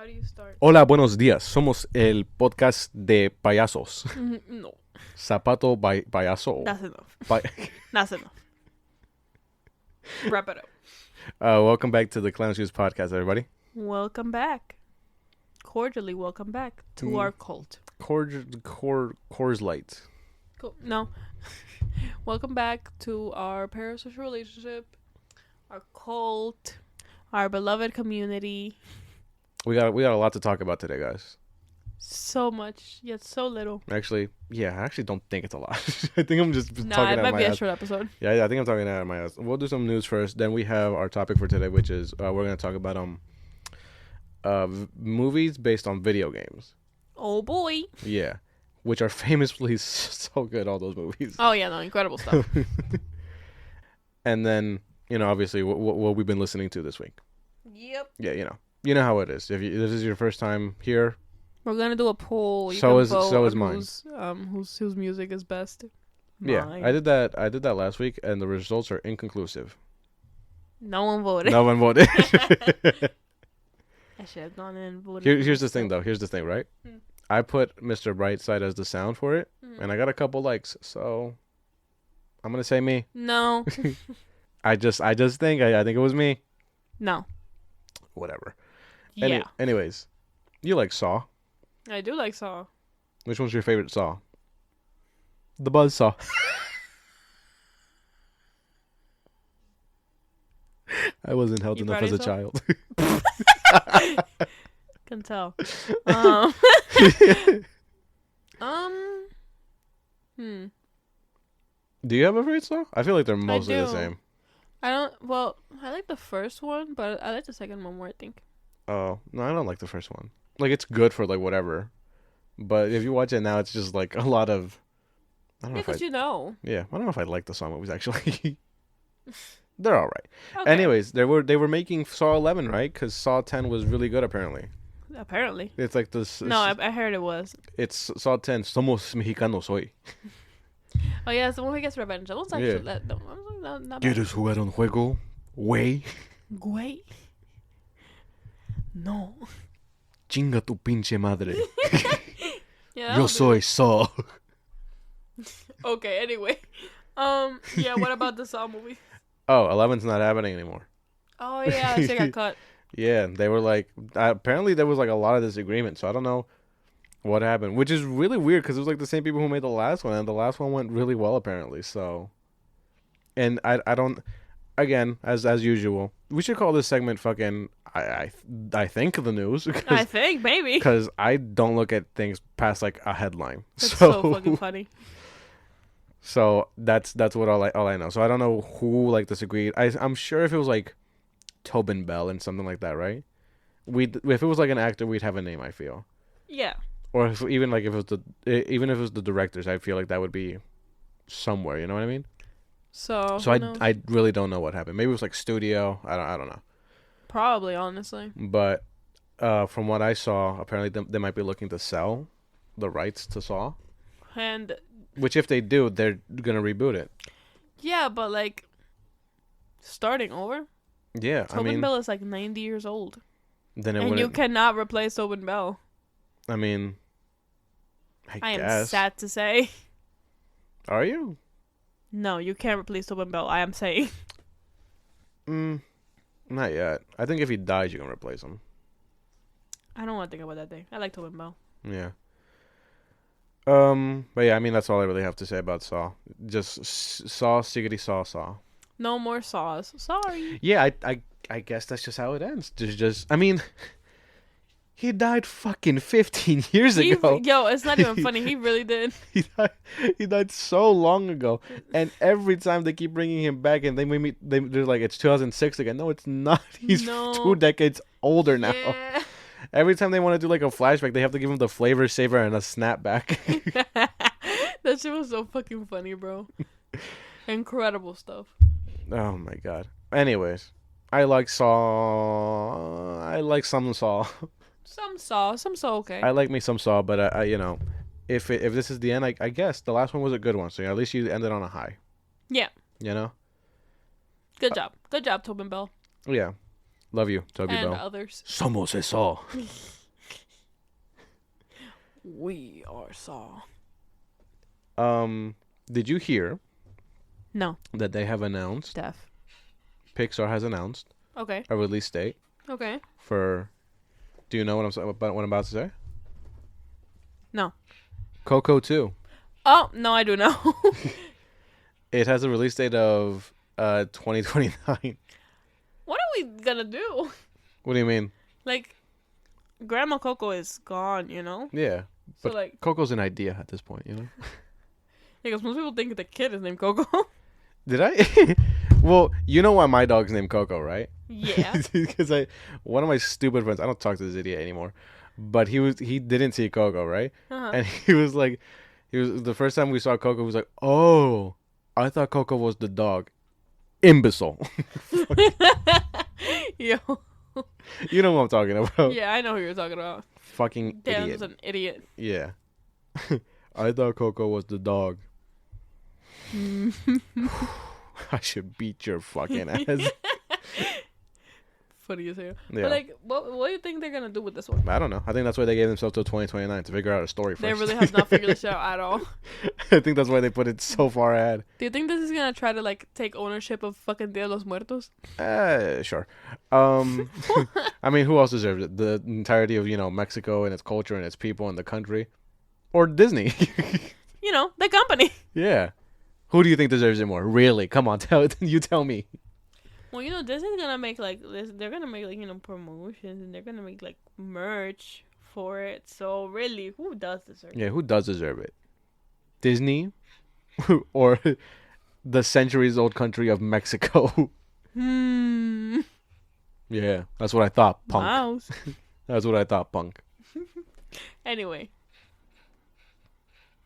How do you start? Hola, buenos días. Somos el podcast de payasos. No, Zapato payaso. that's enough. Pa- That's enough. Wrap it up. welcome back to the Clown Shoes podcast, everybody. Welcome back. Cordially welcome back to our cult. Coors Light. Cool. No. Welcome back to our parasocial relationship, our cult, our beloved community. We got a lot to talk about today, guys. So much, yet so little. Actually, I actually don't think it's a lot. I think I'm just Nah, talking it out might my be a ass. short episode. Yeah, I think I'm talking out of my ass. We'll do some news first. Then we have our topic for today, which is we're going to talk about movies based on video games. Oh boy. Yeah, which are famously so good. All those movies. Oh yeah, no, incredible stuff. And then obviously what we've been listening to this week. Yep. Yeah, you know how it is. If this is your first time here, We're gonna do a poll. You So can is vote on mine. Whose music is best. yeah, Mine. I did that last week, and the results are inconclusive. No one voted. No one voted. I should have gone in and voted. Here's the thing, though. Here's the thing, right? Hmm. I put Mr. Brightside as the sound for it, Hmm. and I got a couple likes. So I'm gonna say me. No. I think it was me. No. Whatever. Yeah. Anyways, you like Saw? I do like Saw. Which one's your favorite Saw? The Buzz Saw. I wasn't held You enough proud as of a child. Can tell. Hmm. Do you have a favorite Saw? I feel like they're mostly the do. same. I like the first one, but I like the second one more, I think. Oh, no, I don't like the first one. Like, it's good for, like, whatever. But if you watch it now, it's just, like, a lot of... I don't know Yeah, if I... because you know. Yeah, I don't know if I like the Saw movies, actually. They're all right. Okay. Anyways, they were making Saw 11, right? Because Saw 10 was really good, apparently. Apparently. It's like this... No, I heard it was. It's Saw 10, Somos Mexicanos hoy. Oh, yeah, it's the one who gets revenge. That one's actually not bad. ¿Quieres jugar un juego? Güey. Great. No. Chinga tu pinche madre. Yeah. that Yo one soy Saw. Okay, anyway. Yeah, what about the Saw movie? Oh, 11's not happening anymore. Oh, yeah, she got cut. Yeah, they were like... apparently there was like a lot of disagreement, so I don't know what happened. Which is really weird, because it was like the same people who made the last one, and the last one went really well, apparently, so... And I don't... Again, as usual, we should call this segment fucking... I think the news. I think, maybe. Because I don't look at things past like a headline. That's so fucking funny. So that's what all I know. So I don't know who like disagreed. I'm sure if it was like Tobin Bell and something like that, right? If it was like an actor, we'd have a name. I feel. Yeah. Or even if it was the directors, I feel like that would be somewhere. You know what I mean? So I really don't know what happened. Maybe it was like studio. I don't know. Probably, honestly. But from what I saw, apparently they might be looking to sell the rights to Saw. And Which, if they do, they're gonna reboot it. yeah, but like starting over. Yeah, Tobin Bell is like 90 years old, then it and you wouldn't. cannot replace Tobin Bell. I mean, I guess. am sad to say. Are you? No, you can't replace Tobin Bell. I am saying. Not yet. I think if he dies, you can replace him. I don't want to think about that day. I like Tobin Bell. Yeah. But yeah, I mean that's all I really have to say about Saw. Just Saw, Siggity Saw. No more saws. Sorry. Yeah, I guess that's just how it ends. Just I mean, he died fucking 15 years ago. Yo, it's not even funny. He really did. He died so long ago, and every time they keep bringing him back, and they're like it's 2006 again. No, it's not. He's 2 decades older now. Yeah. Every time they want to do like a flashback, they have to give him the flavor saver and a snapback. That shit was so fucking funny, bro. Incredible stuff. Oh my god. Anyways, I like Saw. I like some Saw. Some saw okay. I like me some Saw, but I if this is the end, I guess the last one was a good one. So at least you ended on a high. Yeah. You know. Good job, Tobin Bell. Yeah. Love you, Toby and Bell. others. Somos eso. We are Saw. Did you hear No. that they have announced, Deaf. Pixar has announced Okay. a release date Okay. for, do you know what I'm about to say? No. Coco 2. Oh, no, I do know. It has a release date of 2029. What are we gonna do? What do you mean? Like, Grandma Coco is gone, you know? Yeah. So, But like, Coco's an idea at this point, you know? because most people think the kid is named Coco. Did I? Well, you know why my dog's named Coco, right? Yeah. Because one of my stupid friends, I don't talk to this idiot anymore, but he didn't see Coco, right? Uh-huh. And he was the first time we saw Coco, he was like, oh, I thought Coco was the dog. Imbecile. Yo. You know what I'm talking about. Yeah, I know who you're talking about. Fucking Dan's idiot. an idiot. Yeah. I thought Coco was the dog. I should beat your fucking ass. Funny as hell. Yeah. But, like, what do you think they're gonna do with this one? I don't know. I think that's why they gave themselves till 2029 to figure out a story first. They really have not figured this out at all. I think that's why they put it so far ahead. Do you think this is gonna try to, like, take ownership of fucking Dia de los Muertos? Sure. I mean, who else deserves it? The entirety of, Mexico and its culture and its people and the country? Or Disney? You know, the company. Yeah. Who do you think deserves it more? Really? Come on, you tell me. Well, you know, Disney's gonna make, like, this. They're gonna make, like, promotions, and they're gonna make, like, merch for it. So, really, who does deserve it? Yeah, who does deserve it? Disney? Or the centuries-old country of Mexico? Yeah, that's what I thought, punk. Mouse. That's what I thought, punk. Anyway.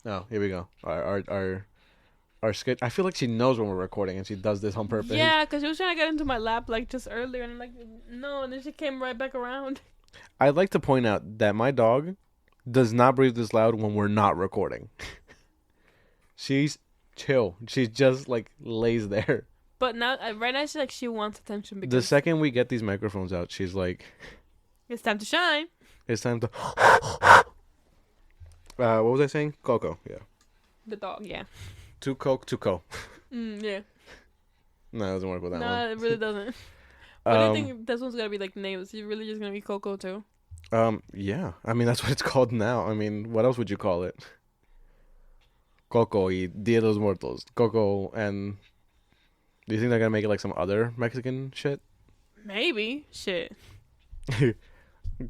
Oh, here we go. Our skit. I feel like she knows when we're recording, and she does this on purpose. Yeah, because she was trying to get into my lap, like, just earlier, and I'm like, no, and then she came right back around. I'd like to point out that my dog does not breathe this loud when we're not recording. She's chill. She just, like, lays there. But now, right now, she wants attention because The second we get these microphones out, she's like, it's time to shine. it's time to... what was I saying? Coco, yeah. The dog, yeah. Two Coke, two Co. Yeah. No, it doesn't work with that one. No, it really doesn't. What do you think this one's gonna be, like, named? Is it really just gonna be Coco too? Yeah. I mean, that's what it's called now. I mean, what else would you call it? Coco y Dia de los Muertos. Coco and... Do you think they're gonna make it like some other Mexican shit? Maybe. Shit.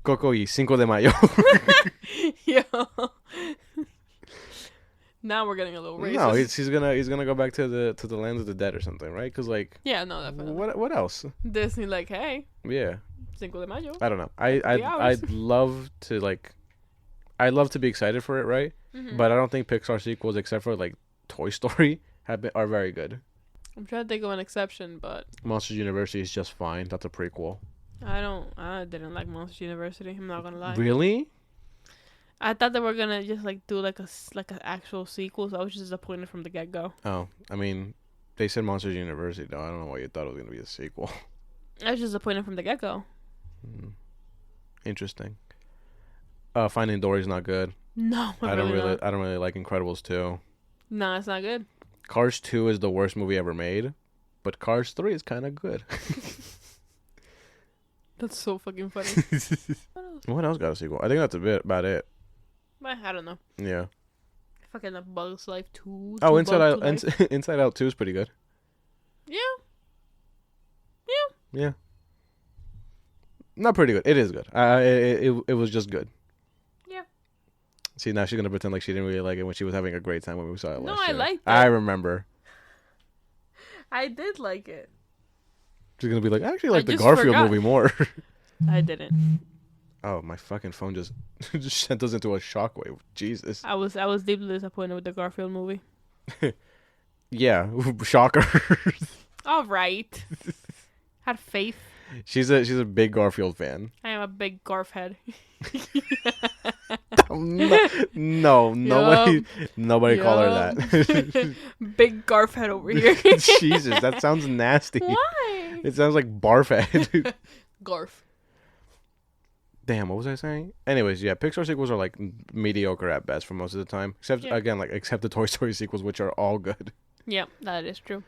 Coco y Cinco de Mayo. Yo. Now we're getting a little racist. No, he's gonna go back to the land of the dead or something, right? Because like, yeah, no, definitely. what else? Disney, like, hey, Yeah, Cinco de Mayo. I don't know. 3 hours. I'd love to I'd love to be excited for it, right? Mm-hmm. But I don't think Pixar sequels, except for like Toy Story, are very good. I'm trying to think of an exception, but Monsters University is just fine. That's a prequel. I didn't like Monsters University. I'm not gonna lie. Really? I thought they were gonna just like do like an actual sequel, so I was just disappointed from the get go. Oh, I mean, they said Monsters University though. I don't know why you thought it was gonna be a sequel. I was just disappointed from the get go. Interesting. Finding Dory's not good. No, I don't really like Incredibles 2. No, it's not good. Cars 2 is the worst movie ever made, but Cars 3 is kind of good. That's so fucking funny. What else? What else got a sequel? I think that's about it. I don't know. Yeah. Fucking A Bug's Life 2. Oh, Inside Out 2 is pretty good. Yeah. Yeah. Not pretty good. It is good. It was just good. Yeah. See, now she's gonna pretend like she didn't really like it when she was having a great time when we saw it last No, I year. liked it. I remember. I did like it. She's gonna be like, I actually like the just Garfield forgot. movie more. I didn't. Oh, my fucking phone just sent us into a shockwave. Jesus. I was deeply disappointed with the Garfield movie. Yeah, shocker. All right. Had faith. She's a big Garfield fan. I am a big Garf head. No, nobody call her that. Big Garf head over here. Jesus, that sounds nasty. Why? It sounds like barf head. Garf. Damn, what was I saying? Anyways, yeah, Pixar sequels are like mediocre at best for most of the time. Except again, like except the Toy Story sequels, which are all good. Yeah, that is true.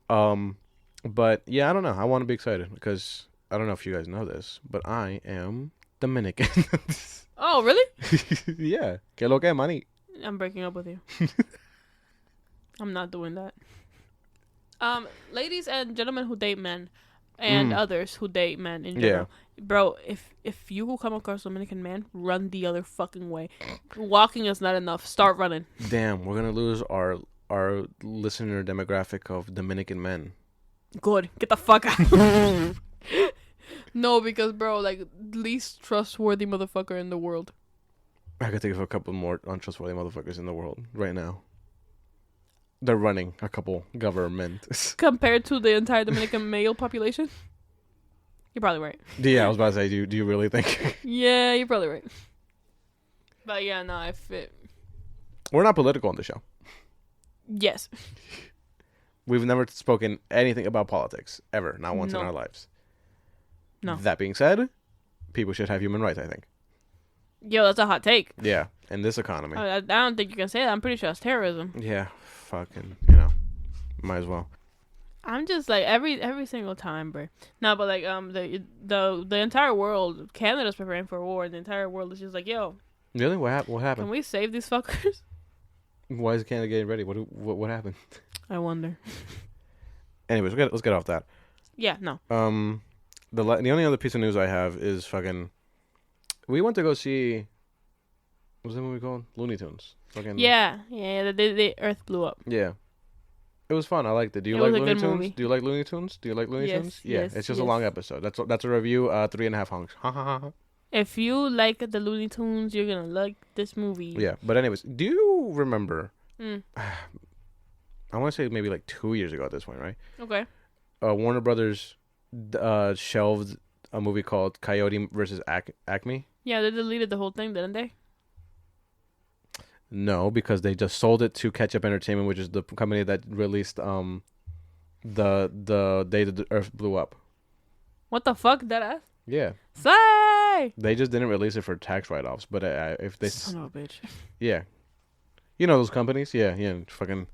But yeah, I don't know. I want to be excited because I don't know if you guys know this, but I am Dominican. Oh, really? Yeah. Que lo que, money? I'm breaking up with you. I'm not doing that. Ladies and gentlemen who date men, and others who date men in general. Yeah. Bro, if you will come across a Dominican man, run the other fucking way. Walking is not enough. Start running. Damn, we're gonna lose our listener demographic of Dominican men. Good. Get the fuck out. No, because bro, like, least trustworthy motherfucker in the world. I could think of a couple more untrustworthy motherfuckers in the world right now. They're running a couple governments. Compared to the entire Dominican male population? You're probably right. Yeah, I was about to say, do you really think? Yeah, you're probably right. But yeah, no, I fit. We're not political on the show. Yes. We've never spoken anything about politics, ever. Not once in our lives. No. That being said, people should have human rights, I think. Yo, that's a hot take. Yeah, in this economy. I don't think you can say that. I'm pretty sure it's terrorism. Yeah, fucking, might as well. I'm just like every single time, bro. No, but like the entire world, Canada's preparing for a war, and the entire world is just like, yo. Really? What happened? Can we save these fuckers? Why is Canada getting ready? What happened? I wonder. Anyways, let's get off that. Yeah, no. The only other piece of news I have is fucking. We went to go see. What's that movie called? Looney Tunes. Fucking. Yeah. The Earth blew up. Yeah. It was fun. I liked it. Do you like Looney Tunes? Movie. Do you like Looney Tunes? Tunes? Yeah, yes, it's just a long episode. That's a review. 3.5 hunks. Ha ha ha. If you like the Looney Tunes, you're gonna like this movie. Yeah, but anyways, do you remember? I want to say maybe like 2 years ago at this point, right? Okay. Warner Brothers shelved a movie called Coyote versus Acme. Yeah, they deleted the whole thing, didn't they? No, because they just sold it to Ketchup Entertainment, which is the company that released the day the Earth blew up. What the fuck, that ass? Yeah. Say. They just didn't release it for tax write-offs, but if they son of a bitch. Yeah. You know those companies? Yeah, fucking.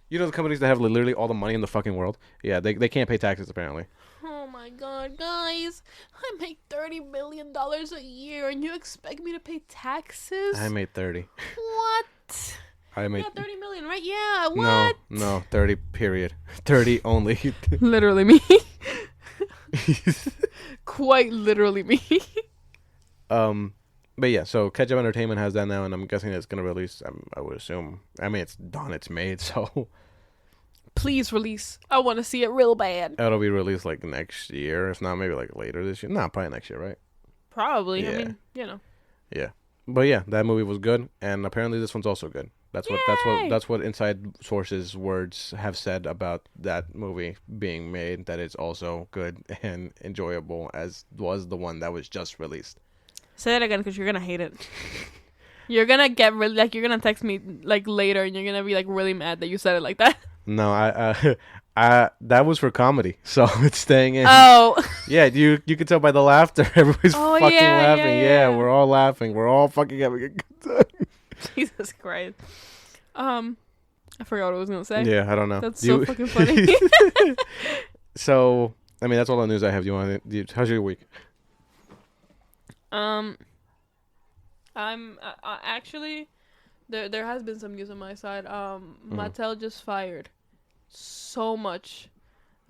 You know the companies that have literally all the money in the fucking world? Yeah, they can't pay taxes apparently. Oh my god, guys. I make $30 million a year and you expect me to pay taxes? I made 30. What? I made 30 million, right? Yeah, what? No, 30 period. 30 only. Literally me. Quite literally me. But yeah, so Ketchup Entertainment has that now, and I'm guessing it's gonna release. I would assume. I mean, it's done. It's made. So please release. I want to see it real bad. It'll be released like next year, if not maybe like later this year. Probably next year, right? Probably. Yeah. I mean, Yeah, but yeah, that movie was good, and apparently this one's also good. That's what inside sources words have said about that movie being made. That it's also good and enjoyable as was the one that was just released. Say that again, because you're gonna hate it. You're gonna get really you're gonna text me later, and you're gonna be really mad that you said it like that. No, I that was for comedy, so it's staying in. Oh. Yeah, you can tell by the laughter. Everybody's fucking laughing. Yeah, we're all laughing. We're all fucking having a good time. Jesus Christ. I forgot what I was gonna say. Yeah, I don't know. That's so fucking funny. So, I mean, that's all the news I have. Do you want to? How's your week? I'm actually there has been some news on my side. Mattel just fired so much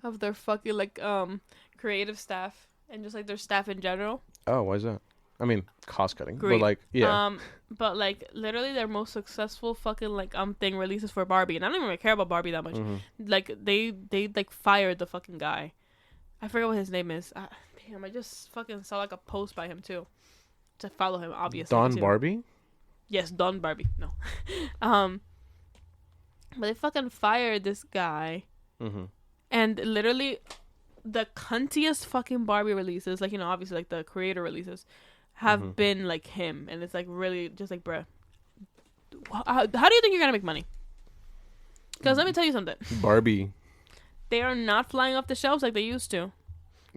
of their fucking creative staff and just their staff in general. Oh, why is that? I mean, cost cutting, Great. But yeah. But literally their most successful fucking thing releases for Barbie, and I don't even really care about Barbie that much. Mm-hmm. They fired the fucking guy. I forget what his name is. Damn, I just fucking saw a post by him too. To follow him, obviously. Don too. Barbie? Yes, Don Barbie. No. But they fucking fired this guy. Mm-hmm. And literally, the cuntiest fucking Barbie releases, obviously the creator releases, have been him, and it's really just bruh. How do you think you're gonna make money? Because let me tell you something. Barbie. They are not flying off the shelves like they used to.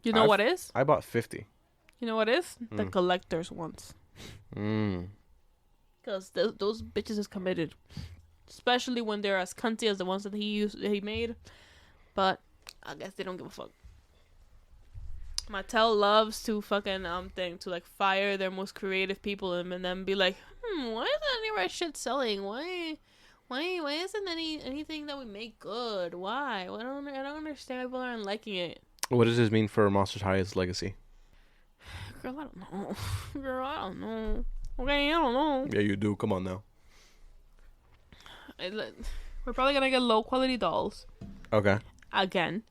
You know what is? I bought 50. You know what it is? The collector's ones. Because those bitches is committed. Especially when they're as cunty as the ones that he made. But I guess they don't give a fuck. Mattel loves to fucking to like fire their most creative people and then be like, why isn't any of our shit selling? Why isn't anything that we make good? Why? I don't understand why people aren't liking it. What does this mean for Monsters High's legacy? Girl, I don't know. Girl, I don't know. Okay, I don't know. Yeah, you do. Come on now. We're probably gonna get low quality dolls. Okay. Again.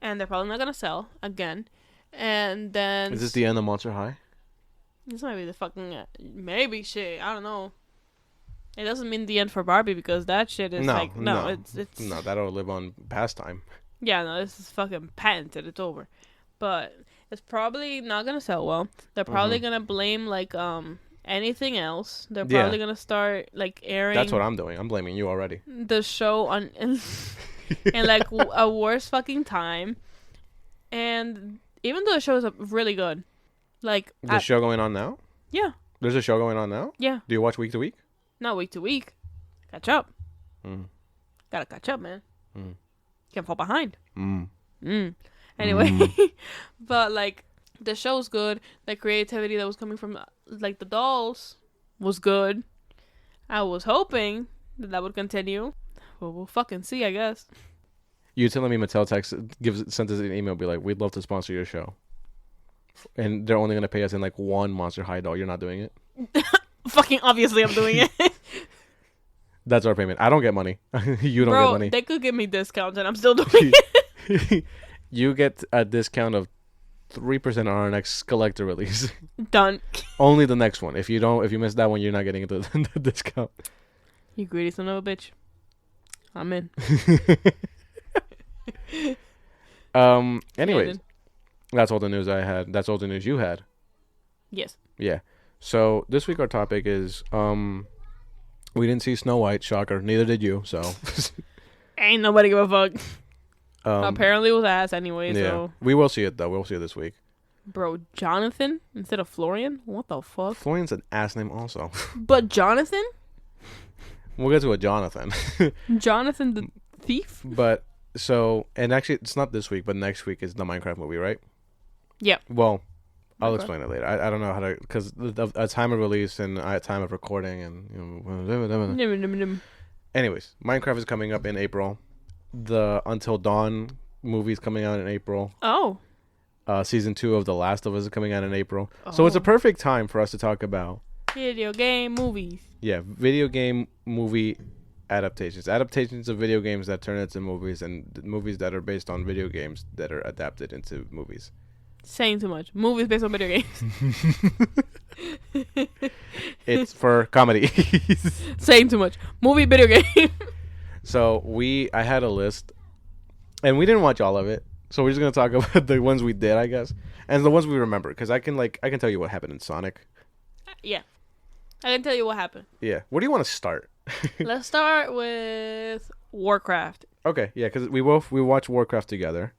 And they're probably not gonna sell again. And then is this the end of Monster High? This might be the fucking maybe shit. I don't know. It doesn't mean the end for Barbie because that shit is it's no, that'll live on past time. Yeah, no, this is fucking patented. It's over. But it's probably not gonna sell well. They're probably gonna blame like anything else. They're probably gonna start like airing. That's what I'm doing. I'm blaming you already. The show on in like a worse fucking time, and even though the show is really good, like the show going on now. Yeah. There's a show going on now. Yeah. Do you watch week to week? Not week to week. Catch up. Gotta catch up, man. Can't fall behind. Anyway, but like the show's good. The creativity that was coming from like the dolls was good. I was hoping that would continue. Well, we'll fucking see, I guess. You telling me Mattel sent us an email, be like, we'd love to sponsor your show, and they're only gonna pay us in like one Monster High doll. You're not doing it. Fucking obviously, I'm doing it. That's our payment. I don't get money. You don't get money. They could give me discounts, and I'm still doing it. You get a discount of 3% on our next collector release. Done. Only the next one. If you miss that one, you're not getting the discount. You greedy son of a bitch. I'm in. Anyways, that's all the news I had. That's all the news you had. Yes. Yeah. So this week our topic is we didn't see Snow White. Shocker. Neither did you. So ain't nobody give a fuck. Apparently it was ass anyway. Yeah. So we will see it though. We'll see it this week. Bro, Jonathan instead of Florian? What the fuck? Florian's an ass name also. But Jonathan? We'll get to a Jonathan. Jonathan the thief? But so, and actually it's not this week, but next week is the Minecraft movie, right? Yeah. Well, I'll explain it later. I don't know how to, because a time of release and a time of recording and anyways, Minecraft is coming up in April. The Until Dawn movie is coming out in April. Oh. Season 2 of The Last of Us is coming out in April. Oh. So it's a perfect time for us to talk about video game movies. Yeah, video game movie adaptations. Adaptations of video games that turn into movies, and movies that are based on video games that are adapted into movies. Saying too much. Movies based on video games. It's for comedy. Saying too much. Movie video game. So I had a list, and we didn't watch all of it. So we're just gonna talk about the ones we did, I guess, and the ones we remember, because I can tell you what happened in Sonic. Yeah, I can tell you what happened. Yeah, where do you want to start? Let's start with Warcraft. Okay, yeah, because we watched Warcraft together.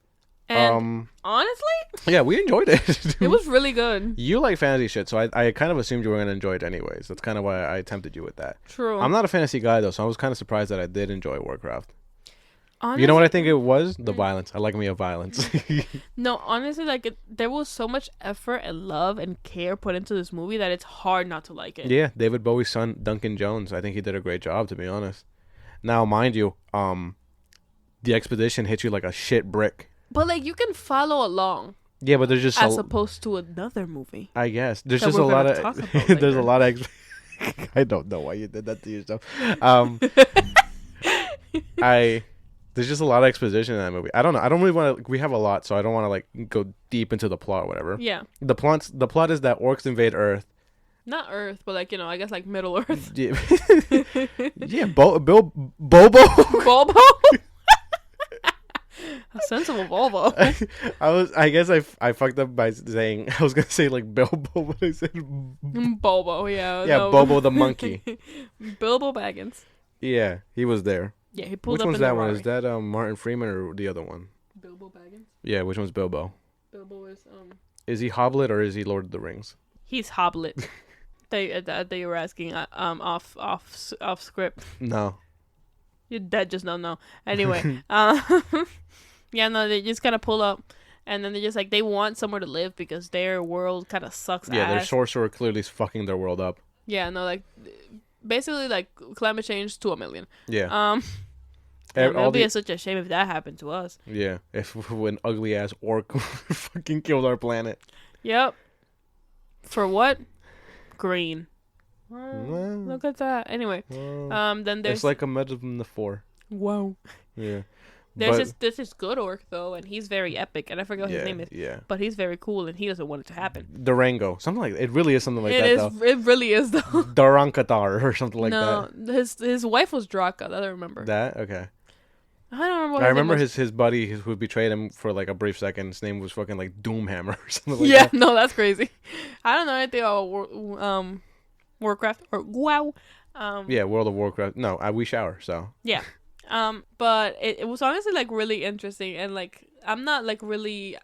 And honestly, yeah, we enjoyed it. It was really good. You like fantasy shit, so I kind of assumed you were gonna enjoy it anyways. That's kind of why I tempted you with that. True. I'm not a fantasy guy though, so I was kind of surprised that I did enjoy Warcraft. Honestly, you know what I think it was? The violence. I like me a violence. No, honestly, there was so much effort and love and care put into this movie that it's hard not to like it. Yeah, David Bowie's son, Duncan Jones. I think he did a great job, to be honest. Now, mind you, the expedition hits you like a shit brick. But you can follow along. Yeah, but there's just as opposed to another movie. I guess there's just a lot of there's a lot of. I don't know why you did that to yourself. There's just a lot of exposition in that movie. I don't know. I don't really want to. We have a lot, so I don't want to go deep into the plot or whatever. Yeah. The plot is that orcs invade Earth. Not Earth, but I guess Middle Earth. Yeah. Yeah. Bobo. Bobo. A sensible Volvo. I guess I fucked up by saying I was gonna say Bilbo, but I said Bobo. Yeah. Yeah, no. Bobo the monkey. Bilbo Baggins. Yeah, he was there. Yeah, he pulled which up. Which one's in that one? Is that Martin Freeman or the other one? Bilbo Baggins. Yeah, which one's Bilbo? Bilbo is Is he Hoblet or is he Lord of the Rings? He's Hoblet. They were asking off script. No. You're dead. Just don't know. Anyway, yeah, no, they just kind of pull up, and then they just like they want somewhere to live because their world kind of sucks. Yeah, ass. their sorcerer clearly is fucking their world up. Yeah, no, like basically like climate change to 1,000,000. Yeah. It would be such a shame if that happened to us. Yeah, if an ugly ass orc fucking killed our planet. Yep. For what? Green. Well, Look at that. Anyway, then there's it's like a metaphor. Wow. Yeah. There's this good orc though, and he's very epic, and I forget what his name is. Yeah. But he's very cool, and he doesn't want it to happen. Durango, something like that. It really is something like though. It really is though. Darankatar or something like that. No, his wife was Draka. That I remember. That okay. I don't remember. What I remember his buddy who betrayed him for like a brief second. His name was fucking like Doomhammer or something like that. Yeah, no, that's crazy. I don't know anything about Warcraft or WoW. Yeah, World of Warcraft. No, we shower. So yeah. But it was honestly like really interesting, and like I'm not like really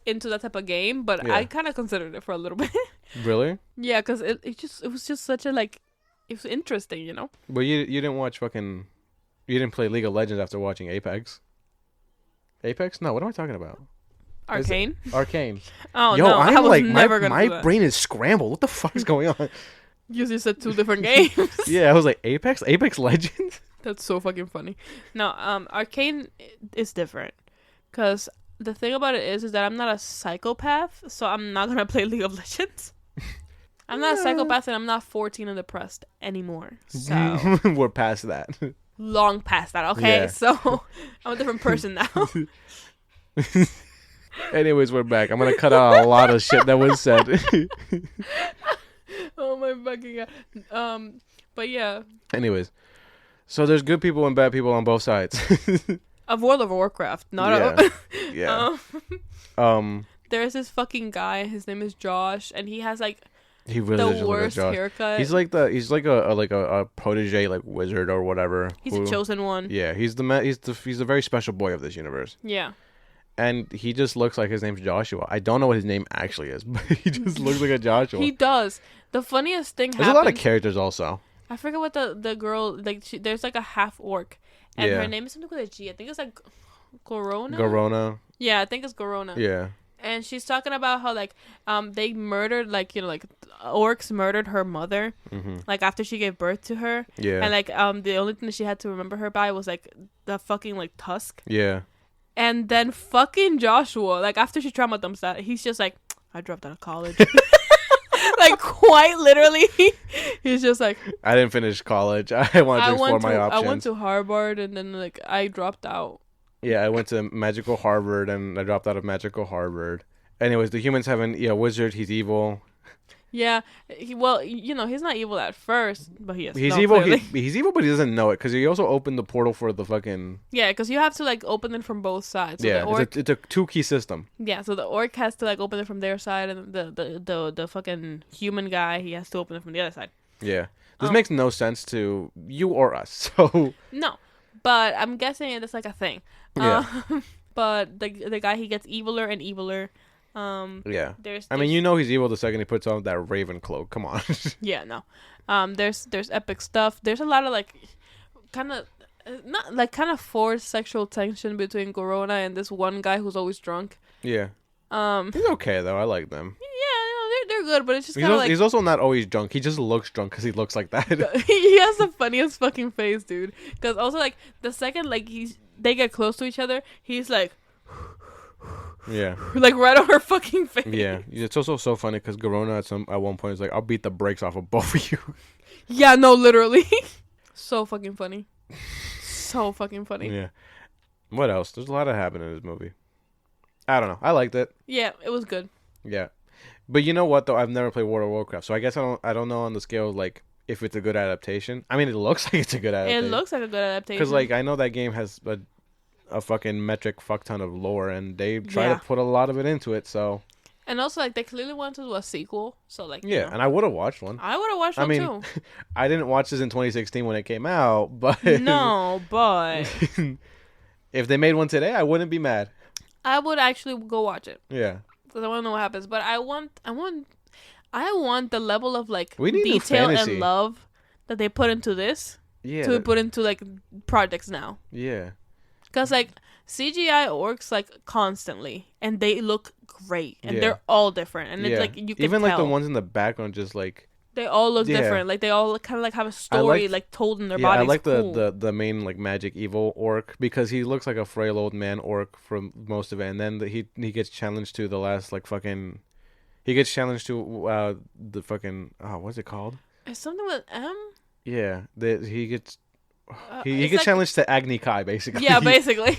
into that type of game, but I kind of considered it for a little bit. Really? Yeah, because it was just such a like it was interesting, you know. But you didn't watch fucking. You didn't play League of Legends after watching Apex? Apex? No, what am I talking about? Arcane? Arcane. Oh, yo, no, I'm I was like, never gonna do my that. brain is scrambled. What the fuck is going on? You just said 2 different games. Yeah, I was like, Apex Legends? That's so fucking funny. No, Arcane is different. Because the thing about it is that I'm not a psychopath, so I'm not going to play League of Legends. I'm not a psychopath, and I'm not 14 and depressed anymore. So We're past that. Long past that, okay? Yeah. So I'm a different person now. Anyways, we're back. I'm going to cut out a lot of shit that was said. Oh my fucking god. But yeah. Anyways. So there's good people and bad people on both sides. Of World of Warcraft, not yeah. There's this fucking guy, his name is Josh, and he has like he really the worst haircut. He's like a protege, like wizard or whatever. He's a chosen one. Yeah, he's a very special boy of this universe. Yeah. And he just looks like his name's Joshua. I don't know what his name actually is, but he just looks like a Joshua. He does. The funniest thing There's a lot of characters also. I forget what the girl, like, there's like a half orc. And her name is something with a G. I think it's like Gorona. Yeah, I think it's Gorona. Yeah. And she's talking about how, like, they murdered, like, you know, like, orcs murdered her mother, like, after she gave birth to her. Yeah. And, like, the only thing that she had to remember her by was, like, the fucking, like, tusk. Yeah. And then fucking Joshua, like, after she traumatized that, he's just like, I dropped out of college. Like, quite literally. He's just like, I didn't finish college. I wanted to explore my options. I went to Harvard, and then, like, I dropped out. Yeah, I went to Magical Harvard, and I dropped out of Magical Harvard. Anyways, the humans have a wizard. He's evil. Yeah, well, you know, he's not evil at first, but he is. He's evil. He's evil, but he doesn't know it because he also opened the portal for the fucking. Yeah, because you have to like open it from both sides. So yeah, it's a 2-key system. Yeah, so the orc has to like open it from their side, and the fucking human guy, he has to open it from the other side. Yeah, this makes no sense to you or us. So no, but I'm guessing it's like a thing. Yeah. But the guy, he gets eviler and eviler. Yeah. There's I mean, you know he's evil the second he puts on that raven cloak. Come on. Yeah, no. There's epic stuff. There's a lot of like kind of not like kind of forced sexual tension between Corona and this one guy who's always drunk. Yeah. He's okay though. I like them. Yeah, they're good, but it's just kind of like he's also not always drunk. He just looks drunk because he looks like that. He has the funniest fucking face, dude. Because also like the second like they get close to each other, he's like. Yeah. Like right on her fucking face. Yeah. It's also so funny because Garona at one point is like, I'll beat the brakes off of both of you. Yeah, no, literally. So fucking funny. So fucking funny. Yeah. What else? There's a lot of happening in this movie. I don't know. I liked it. Yeah, it was good. Yeah. But you know what though? I've never played World of Warcraft, so I guess I don't know on the scale of, like if it's a good adaptation. I mean, it looks like it's a good adaptation. It looks like a good adaptation. Because like I know that game has a fucking metric fuck ton of lore, and they try to put a lot of it into it. So. And also, like they clearly wanted to do a sequel. So like. Yeah, and I would have watched one. I would have watched one too. I didn't watch this in 2016 when it came out, but. No, but. If they made one today, I wouldn't be mad. I would actually go watch it. Yeah. because I want to know what happens. But I want the level of like we need detail new and love that they put into this. Yeah. To put into like projects now. Yeah. Because like CGI orcs like constantly, and they look great, and they're all different, and it's like you can even tell. like the ones in the background just like they all look different. Like they all kind of like have a story like told in their bodies. I like the main like magic evil orc because he looks like a frail old man orc for most of it, and then he gets challenged to the last like fucking. He gets challenged to the fucking what's it called? It's something with M. Yeah, he gets he gets challenged to Agni Kai basically. Yeah, basically.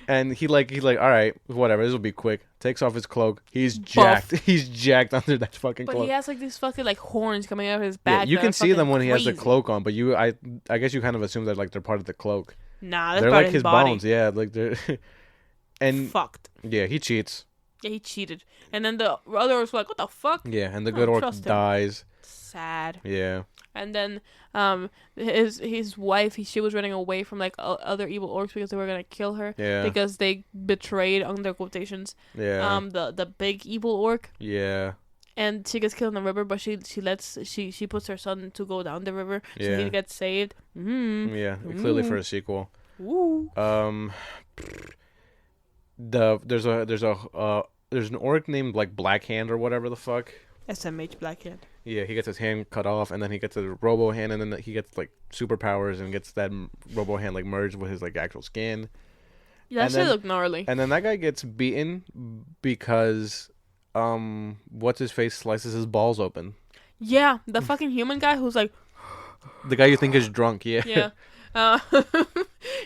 And he's like, all right, whatever. This will be quick. Takes off his cloak. He's jacked. He's jacked under that fucking cloak. But he has like these fucking like horns coming out of his back. Yeah, you can see them when he has the crazy. cloak on, but I guess you kind of assume that like they're part of the cloak. Nah, that's they're part like of his body. bones. Yeah, like they're and fucked. Yeah, he cheats. Yeah, he cheated, and then the other orcs were like, "What the fuck?" Yeah, and the good orc dies. Sad. Yeah. And then his wife, she was running away from like other evil orcs because they were gonna kill her. Yeah. Because they betrayed, under quotations. Yeah. The big evil orc. Yeah. And she gets killed in the river, but she puts her son to go down the river so he gets saved. Yeah, clearly for a sequel. Ooh. There's an orc named like Blackhand or whatever the fuck. SMH Blackhand. Yeah, he gets his hand cut off, and then he gets a robo hand, and then he gets like superpowers and gets that robo hand like merged with his like actual skin. Yeah, that shit look gnarly. And then that guy gets beaten because what's his face slices his balls open. Yeah, the fucking human guy who's like the guy you think is drunk. Yeah. Yeah.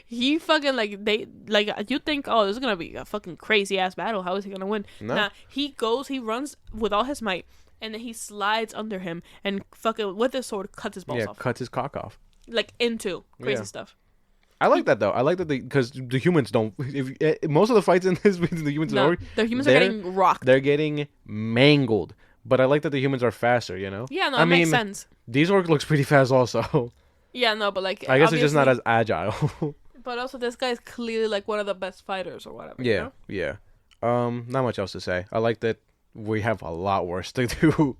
He fucking like they like you think, oh, this is gonna be a fucking crazy ass battle. How is he gonna win? No. Nah, he runs with all his might, and then he slides under him and fucking with his sword cuts his balls off. Yeah, cuts his cock off. Like into crazy stuff. I like that though. I like that because the humans don't. Most of the fights in this between the humans and orcs, the humans are getting rocked. They're getting mangled. But I like that the humans are faster. You know. Yeah, no, it makes sense. These orcs looks pretty fast also. Yeah, no, but like I guess it's just not as agile. But also, this guy is clearly like one of the best fighters or whatever. Yeah, you know? yeah. Not much else to say. I like that we have a lot worse to do.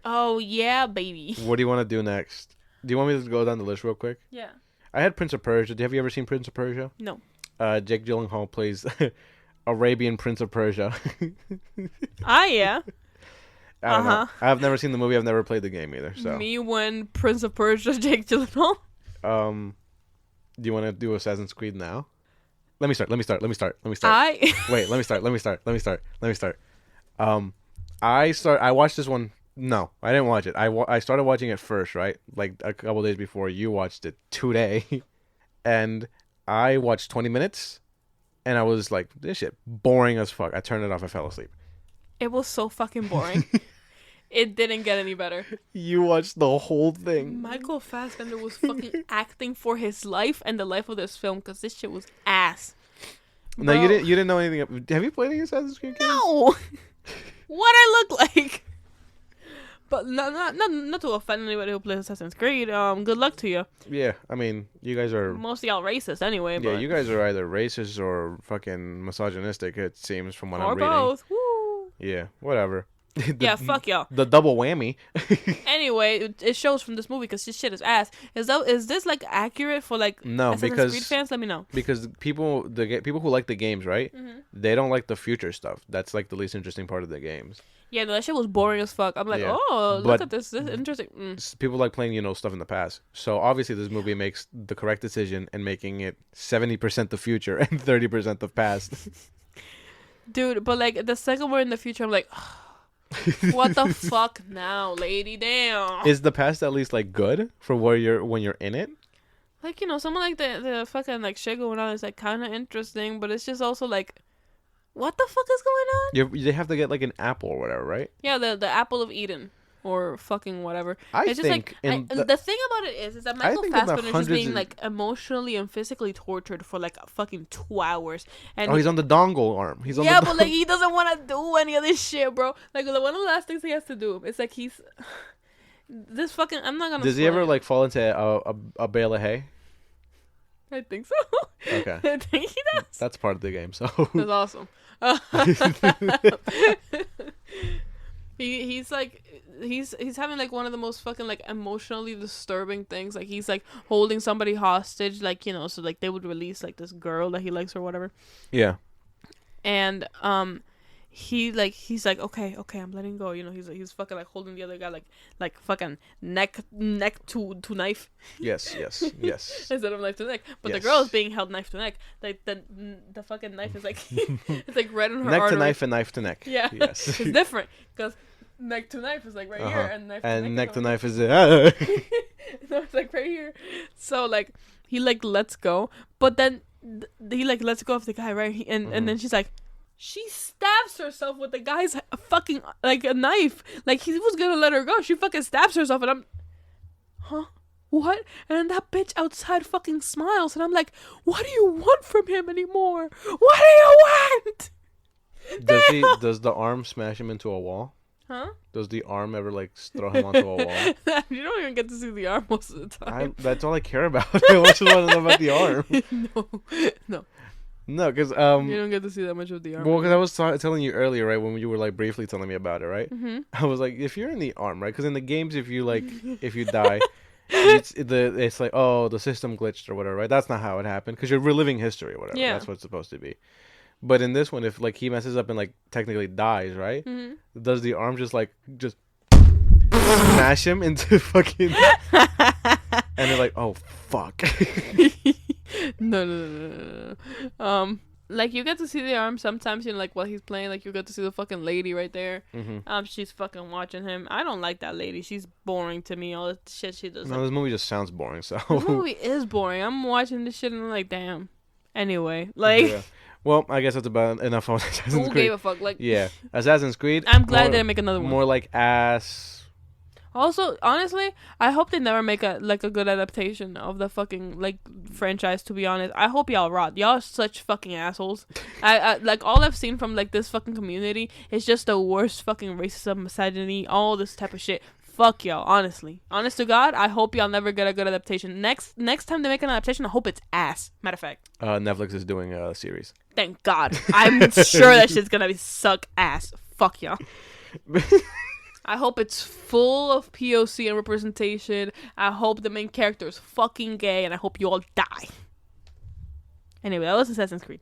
Oh yeah, baby. What do you want to do next? Do you want me to go down the list real quick? Yeah. I had Prince of Persia. Have you ever seen Prince of Persia? No. Jake Gyllenhaal plays Arabian Prince of Persia. Yeah. I don't know. I've never seen the movie. I've never played the game either. So me when Prince of Persia, Jake Gyllenhaal. Do you want to do Assassin's Creed now? Let me start. Wait, let me start. I watched this one. No, I didn't watch it. I started watching it first, right? Like a couple days before you watched it today. And I watched 20 minutes and I was like, this shit boring as fuck. I turned it off. I fell asleep. It was so fucking boring. It didn't get any better. You watched the whole thing. Michael Fassbender was fucking acting for his life and the life of this film because this shit was ass. No, you didn't know anything. Have you played any Assassin's Creed games? No. What I look like. But not to offend anybody who plays Assassin's Creed. Good luck to you. Yeah, I mean, you guys are mostly all racist anyway. Yeah, but... you guys are either racist or fucking misogynistic. It seems from what I'm reading. Or both. Woo. Yeah, whatever. Yeah, fuck y'all. The double whammy. Anyway, it shows from this movie because this shit is ass. Is this like accurate for like Assassin's Creed fans? Let me know. Because people who like the games, right? Mm-hmm. They don't like the future stuff. That's like the least interesting part of the games. Yeah, no, that shit was boring as fuck. I'm like, look at this. This is interesting. People like playing, stuff in the past. So obviously this movie makes the correct decision in making it 70% the future and 30% the past. Dude, but like the second we're in the future, I'm like, what the fuck now, lady? Damn. Is the past at least like good for when you're in it? Like, someone like the fucking like shit going on is like kind of interesting, but it's just also like, what the fuck is going on? They have to get like an apple or whatever, right? Yeah, the apple of Eden. Or fucking whatever. It's think just like the thing about it is that Michael Fassbender is just being like emotionally and physically tortured for like fucking 2 hours. And he's on the dongle arm. He's on but like he doesn't want to do any of this shit, bro. Like one of the last things he has to do is like he's this fucking. I'm not gonna. Does he ever like fall into a bale of hay? I think so. Okay. I think he does. That's part of the game, so. That's awesome. He's like he's having like one of the most fucking like emotionally disturbing things. Like he's like holding somebody hostage, like, you know, so like they would release like this girl that he likes or whatever. Yeah. And he's like okay, I'm letting go, you know. He's fucking like holding the other guy like fucking neck to knife. Yes. Instead of knife to neck, but Yes. the girl is being held knife to neck. Like the fucking knife is like it's like right in her neck artery. to knife and knife to neck. Yeah. Yes. It's different because neck to knife is like right here, and neck to knife is no, it's like right here. So like he like lets go, but then he like lets go of the guy, right? And then she's like, she stabs herself with the guy's fucking like a knife. Like he was gonna let her go, she fucking stabs herself, and I'm, huh? What? And then that bitch outside fucking smiles, and I'm like, what do you want from him anymore? What do you want? Does the arm smash him into a wall? Huh? Does the arm ever like throw him onto a wall? You don't even get to see the arm most of the time. That's all I care about. I just want to know about the arm. No, because you don't get to see that much of the arm. Well, because I was telling you earlier, right, when you were like briefly telling me about it, right? Mm-hmm. I was like, if you're in the arm, right? Because in the games, if you die, it's like, oh, the system glitched or whatever, right? That's not how it happened, because you're reliving history or whatever. Yeah. That's what it's supposed to be. But in this one, if like he messes up and like technically dies, right? Mm-hmm. Does the arm just smash him into fucking? And they're like, oh fuck. No. Like you get to see the arm sometimes, you know, like while he's playing, like you get to see the fucking lady right there. Mm-hmm. She's fucking watching him. I don't like that lady. She's boring to me. All the shit she does. No, this movie just sounds boring. So the movie is boring. I'm watching this shit and I'm like, damn. Anyway, like. Yeah. Well, I guess that's about enough on Assassin's Creed. Who gave a fuck? Like. Yeah, Assassin's Creed. I'm glad they didn't make another one. More like ass. Also, honestly, I hope they never make a good adaptation of the fucking like franchise. To be honest, I hope y'all rot. Y'all are such fucking assholes. I like all I've seen from like this fucking community is just the worst fucking racism, misogyny, all this type of shit. Fuck y'all. Honestly, honest to God, I hope y'all never get a good adaptation. Next time they make an adaptation, I hope it's ass. Matter of fact, Netflix is doing a series. Thank God. I'm sure that shit's gonna be suck ass. Fuck y'all. I hope it's full of POC and representation. I hope the main character is fucking gay, and I hope you all die. Anyway, that was Assassin's Creed.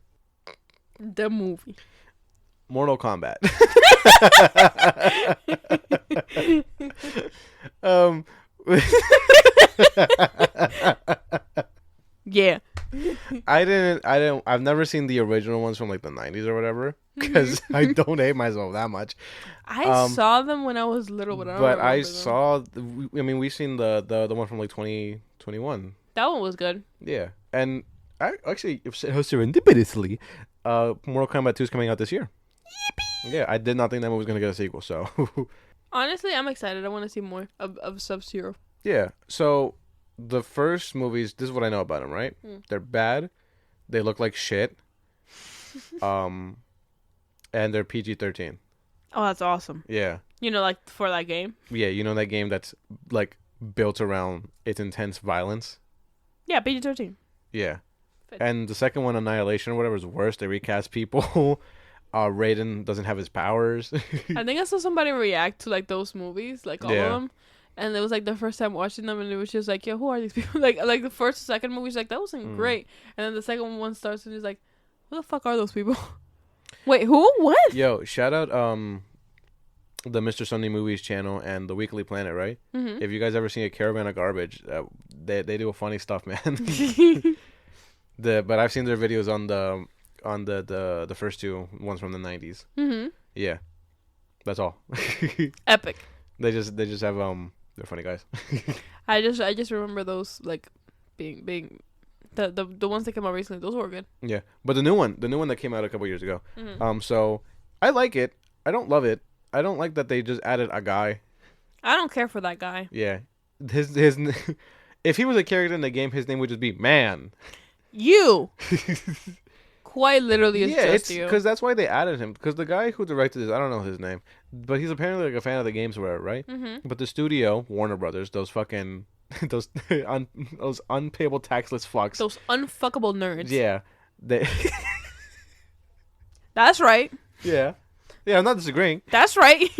The movie. Mortal Kombat. Yeah. I've never seen the original ones from like the 90s or whatever, because I don't hate myself that much. I saw them when I was little, but I saw we've seen the one from like 2021. That one was good. Yeah. And I actually, serendipitously, Mortal Kombat 2 is coming out this year. Yippee! Yeah, I did not think that movie was going to get a sequel, so. Honestly, I'm excited. I want to see more of Sub-Zero. Yeah, so the first movies, this is what I know about them, right? They're bad. They look like shit. And they're PG-13. Oh, that's awesome. Yeah. You know, like, for that game? Yeah, you know that game that's, like, built around its intense violence? Yeah, PG-13. Yeah. And the second one, Annihilation or whatever, is worse. They recast people. Raiden doesn't have his powers. I think I saw somebody react to, like, those movies, like, all of them. And it was, like, the first time watching them, and it was just like, yo, who are these people? like the first, second movie's like, that wasn't great. And then the second one starts, and he's like, who the fuck are those people? Wait, who? What? Yo, shout out the Mr. Sunday Movies channel and the Weekly Planet, right? Mm-hmm. If you guys ever seen a Caravan of Garbage, they do funny stuff, man. But I've seen their videos on the first two ones from the 90s. Mm-hmm. Yeah, that's all. Epic. They just have they're funny guys. I just remember those like being the ones that came out recently. Those were good. Yeah, but the new one that came out a couple years ago. Mm-hmm. So I like it. I don't love it. I don't like that they just added a guy. I don't care for that guy. Yeah, his if he was a character in the game, his name would just be Man. You. Quite literally, it's just you. Because that's why they added him. Because the guy who directed this, I don't know his name, but he's apparently like a fan of the games or whatever, right? Mm-hmm. But the studio, Warner Brothers, those fucking those those unpayable taxless fucks. Those unfuckable nerds. Yeah, they. That's right. Yeah, I'm not disagreeing. That's right.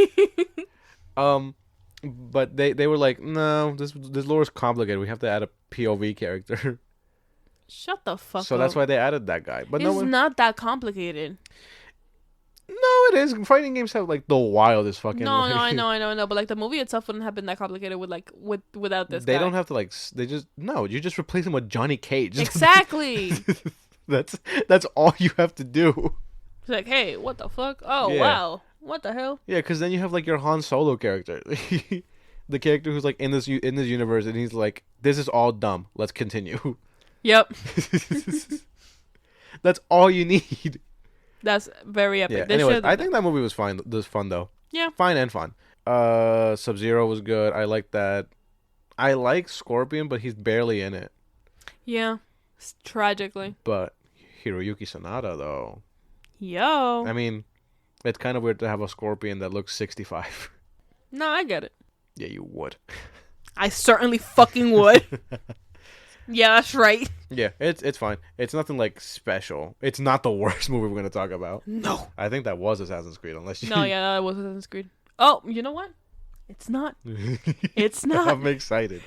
But they were like, no, this lore is complicated. We have to add a POV character. Shut the fuck up. So that's why they added that guy. But it's not that complicated. No, it is. Fighting games have like the wildest fucking. No, I know. But like the movie itself wouldn't have been that complicated without this. They guy. don't have to like. They just no. You just replace him with Johnny Cage. Exactly. that's all you have to do. It's like, hey, what the fuck? Oh Yeah. wow, what the hell? Yeah, because then you have like your Han Solo character, the character who's like in this universe, and he's like, this is all dumb. Let's continue. Yep. That's all you need. That's very epic. Yeah. Anyways, I think that movie was fine. It was fun though. Yeah. Fine and fun. Sub-Zero was good. I like that. I like Scorpion, but he's barely in it. Yeah. Tragically. But Hiroyuki Sanada though. Yo. I mean, it's kind of weird to have a Scorpion that looks 65. No, I get it. Yeah, you would. I certainly fucking would. Yeah, that's right. Yeah, it's fine. It's nothing like special. It's not the worst movie we're gonna talk about. No. I think that was Assassin's Creed, unless you. No, yeah, that was Assassin's Creed. Oh, you know what? It's not. It's not. I'm excited.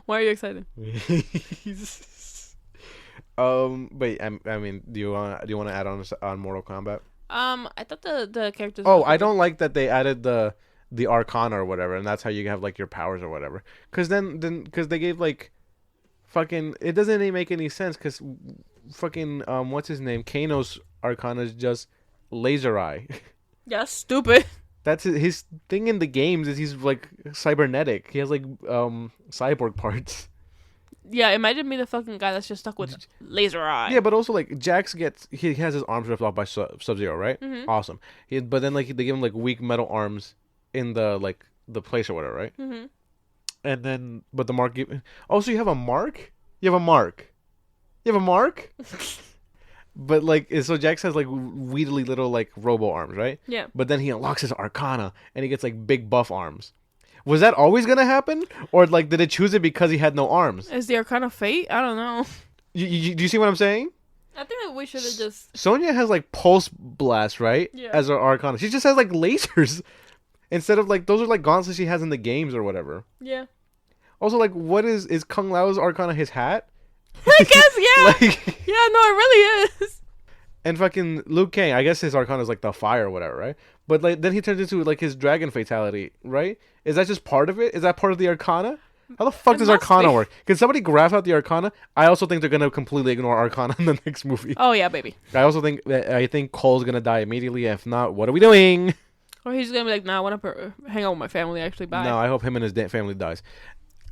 Why are you excited? But I mean, do you want to add on Mortal Kombat? I thought the characters. Oh, I don't like that they added the Arcana or whatever, and that's how you have like your powers or whatever. Because because they gave like. Fucking, it doesn't even make any sense because fucking what's his name? Kano's Arcana is just laser eye. Yeah, stupid. That's his thing in the games is he's like cybernetic. He has like cyborg parts. Yeah, imagine me the fucking guy that's just stuck with laser eye. Yeah, but also like Jax he has his arms ripped off by Sub-Zero, right? Mm-hmm. Awesome. But then like they give him like weak metal arms in the place or whatever, right? Mm-hmm. And then, but the mark. Oh, so you have a mark? You have a mark? You have a mark? But like, so Jax has like weedly little like robo arms, right? Yeah. But then he unlocks his Arcana and he gets like big buff arms. Was that always gonna happen, or like did it choose it because he had no arms? Is the Arcana fate? I don't know. Do you see what I'm saying? I think that we should have just. Sonya has like pulse blast, right? Yeah. As her Arcana, she just has like lasers. Instead of like those are like gauntlets she has in the games or whatever. Yeah. Also, like, what is Kung Lao's Arcana his hat? I guess yeah. Yeah, no, it really is. And fucking Liu Kang, I guess his Arcana is like the fire or whatever, right? But like then he turns into like his dragon fatality, right? Is that just part of it? Is that part of the Arcana? How the fuck does Arcana work? Can somebody graph out the Arcana? I also think they're gonna completely ignore Arcana in the next movie. Oh yeah, baby. I think Cole's gonna die immediately. If not, what are we doing? Or he's gonna be like, nah, I want to hang out with my family. Actually, bye. No, I hope him and his family dies.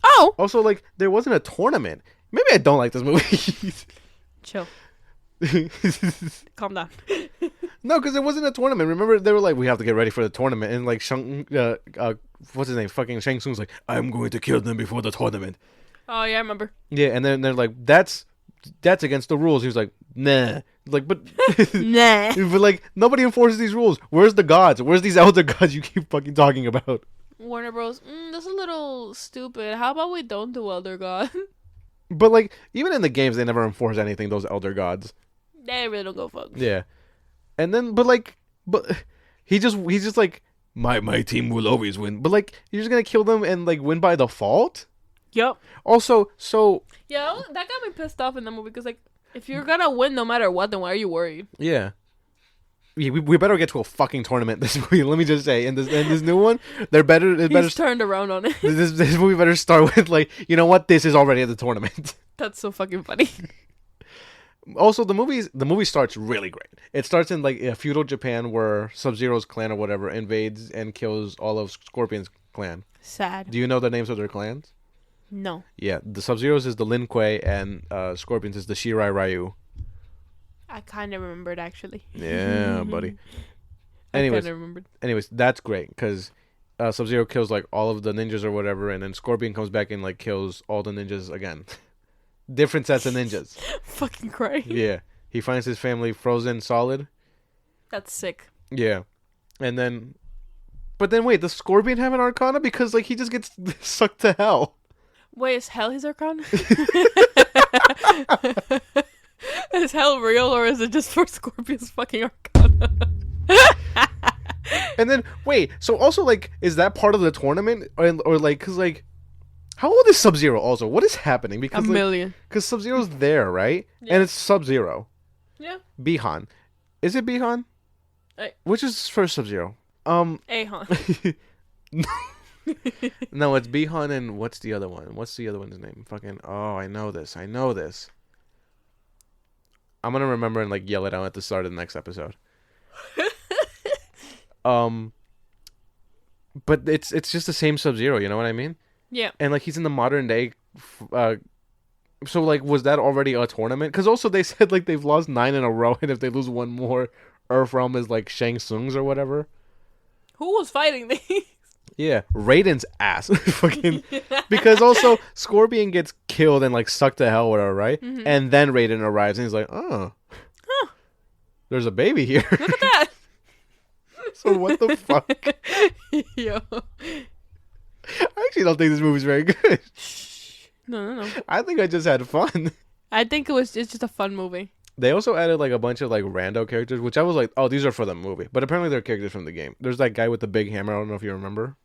Oh. Also, like, there wasn't a tournament. Maybe I don't like this movie. Chill. Calm down. No, because it wasn't a tournament. Remember, they were like, we have to get ready for the tournament. And, like, what's his name? Fucking Shang Tsung's like, I'm going to kill them before the tournament. Oh, yeah, I remember. Yeah, and then they're like, that's against the rules. He was like, nah. Like, but... Nah. But, like, nobody enforces these rules. Where's the gods? Where's these elder gods you keep fucking talking about? Warner Bros. That's a little stupid. How about we don't do Elder God? But, like, even in the games, they never enforce anything, those elder gods. They really don't go fuck. Yeah. And then, but he's just like, my team will always win. But, like, you're just gonna kill them and, like, win by default? Yep. Also, so... Yeah, that got me pissed off in the movie, because, like, if you're gonna win no matter what, then why are you worried? Yeah. We better get to a fucking tournament this movie. Let me just say, in this new one, He's turned around on it. This movie better start with like, you know what? This is already at the tournament. That's so fucking funny. Also, the movie starts really great. It starts in like a feudal Japan where Sub-Zero's clan or whatever invades and kills all of Scorpion's clan. Sad. Do you know the names of their clans? No. Yeah, the Sub-Zero's is the Lin Kuei and Scorpion's is the Shirai Ryu. I kind of remembered, actually. Yeah, buddy. I kind of remembered. Anyways, that's great because Sub-Zero kills like all of the ninjas or whatever, and then Scorpion comes back and like kills all the ninjas again. Different sets of ninjas. Fucking crying. Yeah, he finds his family frozen solid. That's sick. Yeah, and then, but then wait, does Scorpion have an Arcana? Because like he just gets sucked to hell. Wait, is hell his arcana? Is hell real or is it just for Scorpion's fucking arcana? And then wait, so also like, is that part of the tournament or like, cause like, how old is Sub-Zero? Also, what is happening? Because a million. Because Sub-Zero's there, right? Yeah. And it's Sub-Zero. Yeah. Bihan, is it Bihan? Which is first Sub-Zero? Ahan. No, it's Bihan and what's the other one? What's the other one's name? Fucking, oh, I know this. I'm gonna remember and like yell it out at the start of the next episode. But it's just the same Sub-Zero, you know what I mean? Yeah. And like he's in the modern day. So like, was that already a tournament? Because also they said like they've lost 9 in a row, and if they lose one more, Earth Realm is like Shang Tsung's or whatever. Who was fighting these? Yeah, Raiden's ass. Fucking. Because also Scorpion gets killed and like sucked to hell, whatever, right? Mm-hmm. And then Raiden arrives and he's like, oh, there's a baby here. Look at that. So what the fuck? Yo. I actually don't think this movie's very good. No. I think I just had fun. I think it's just a fun movie. They also added like a bunch of like rando characters, which I was like, oh, these are for the movie. But apparently they're characters from the game. There's that guy with the big hammer. I don't know if you remember.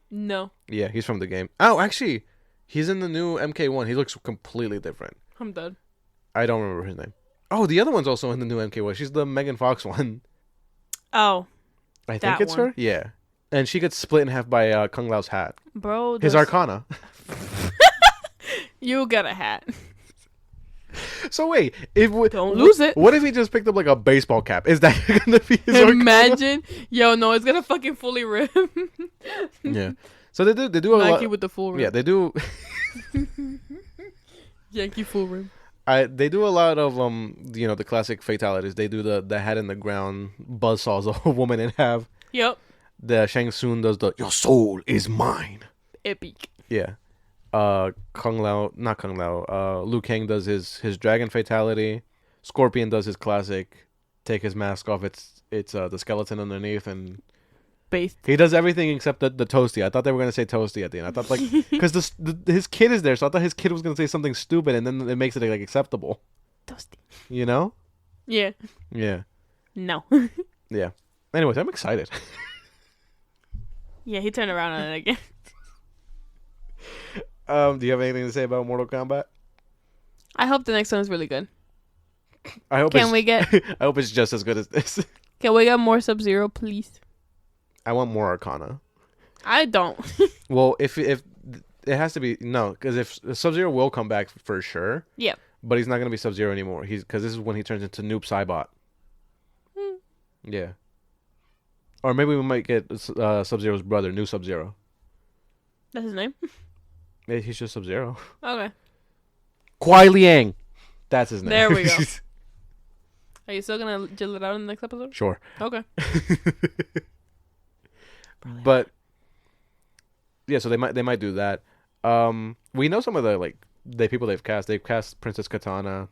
No. Yeah, he's from the game. Oh, actually, he's in the new MK1. He looks completely different. I'm dead. I don't remember his name. Oh, the other one's also in the new MK1. She's the Megan Fox one. Oh. I think it's her. Yeah. And she gets split in half by Kung Lao's hat. Bro. His arcana. You get a hat. So wait, don't lose it. What if he just picked up like a baseball cap? Is that gonna be his Imagine, arcana? Yo, no, it's gonna fucking fully rim. Yeah. So they do a lot. Nike with the full rim. Yeah, they do. Yankee full rim. They do a lot of the classic fatalities. They do the head in the ground buzzsaws a woman in half. Yep. The Shang Tsung does the your soul is mine. Epic. Yeah. Liu Kang does his dragon fatality. Scorpion does his classic take his mask off. It's the skeleton underneath, and based. He does everything except the toasty. I thought they were gonna say toasty at the end. I thought like because his kid is there, so I thought his kid was gonna say something stupid, and then it makes it like acceptable. Toasty. You know? Yeah. Yeah. No. Yeah. Anyways, I'm excited. Yeah, he turned around on it again. Do you have anything to say about Mortal Kombat? I hope the next one is really good. I hope it's just as good as this. Can we get more Sub-Zero, please? I want more Arcana. I don't. Well, if it has to be because if Sub-Zero will come back for sure. Yeah. But he's not gonna be Sub-Zero anymore. Because this is when he turns into Noob Saibot. Yeah. Or maybe we might get Sub-Zero's brother, New Sub-Zero. That's his name? Yeah, he's just Sub-Zero. Okay. Kuai Liang. That's his name. There we go. Are you still going to jill it out in the next episode? Sure. Okay. But, yeah, so they might do that. We know some of the people they've cast. They've cast Princess Katana,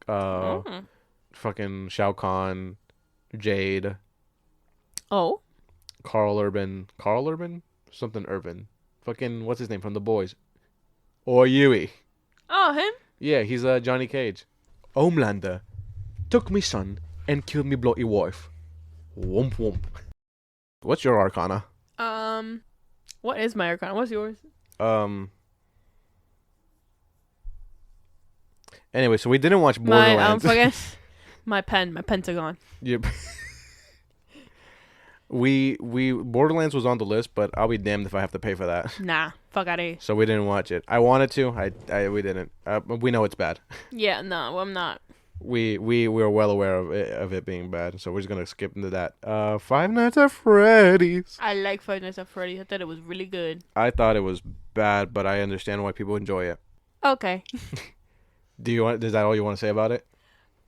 fucking Shao Kahn, Jade. Oh. Carl Urban? Something Urban. Fucking, what's his name from The Boys? Or Yui. Oh, him? Yeah, he's Johnny Cage. Homelander took me son and killed me bloody wife. Womp womp. What's your Arcana? What is my Arcana? What's yours? Anyway, so we didn't watch Borderlands. My Pentagon. Yep. We Borderlands was on the list, but I'll be damned if I have to pay for that. Nah, fuck out of here. So we didn't watch it. I wanted to. We didn't. We know it's bad. Yeah, no, I'm not. We were well aware of it being bad, so we're just gonna skip into that. Five Nights at Freddy's. I like Five Nights at Freddy's. I thought it was really good. I thought it was bad, but I understand why people enjoy it. Okay. Is that all you want to say about it?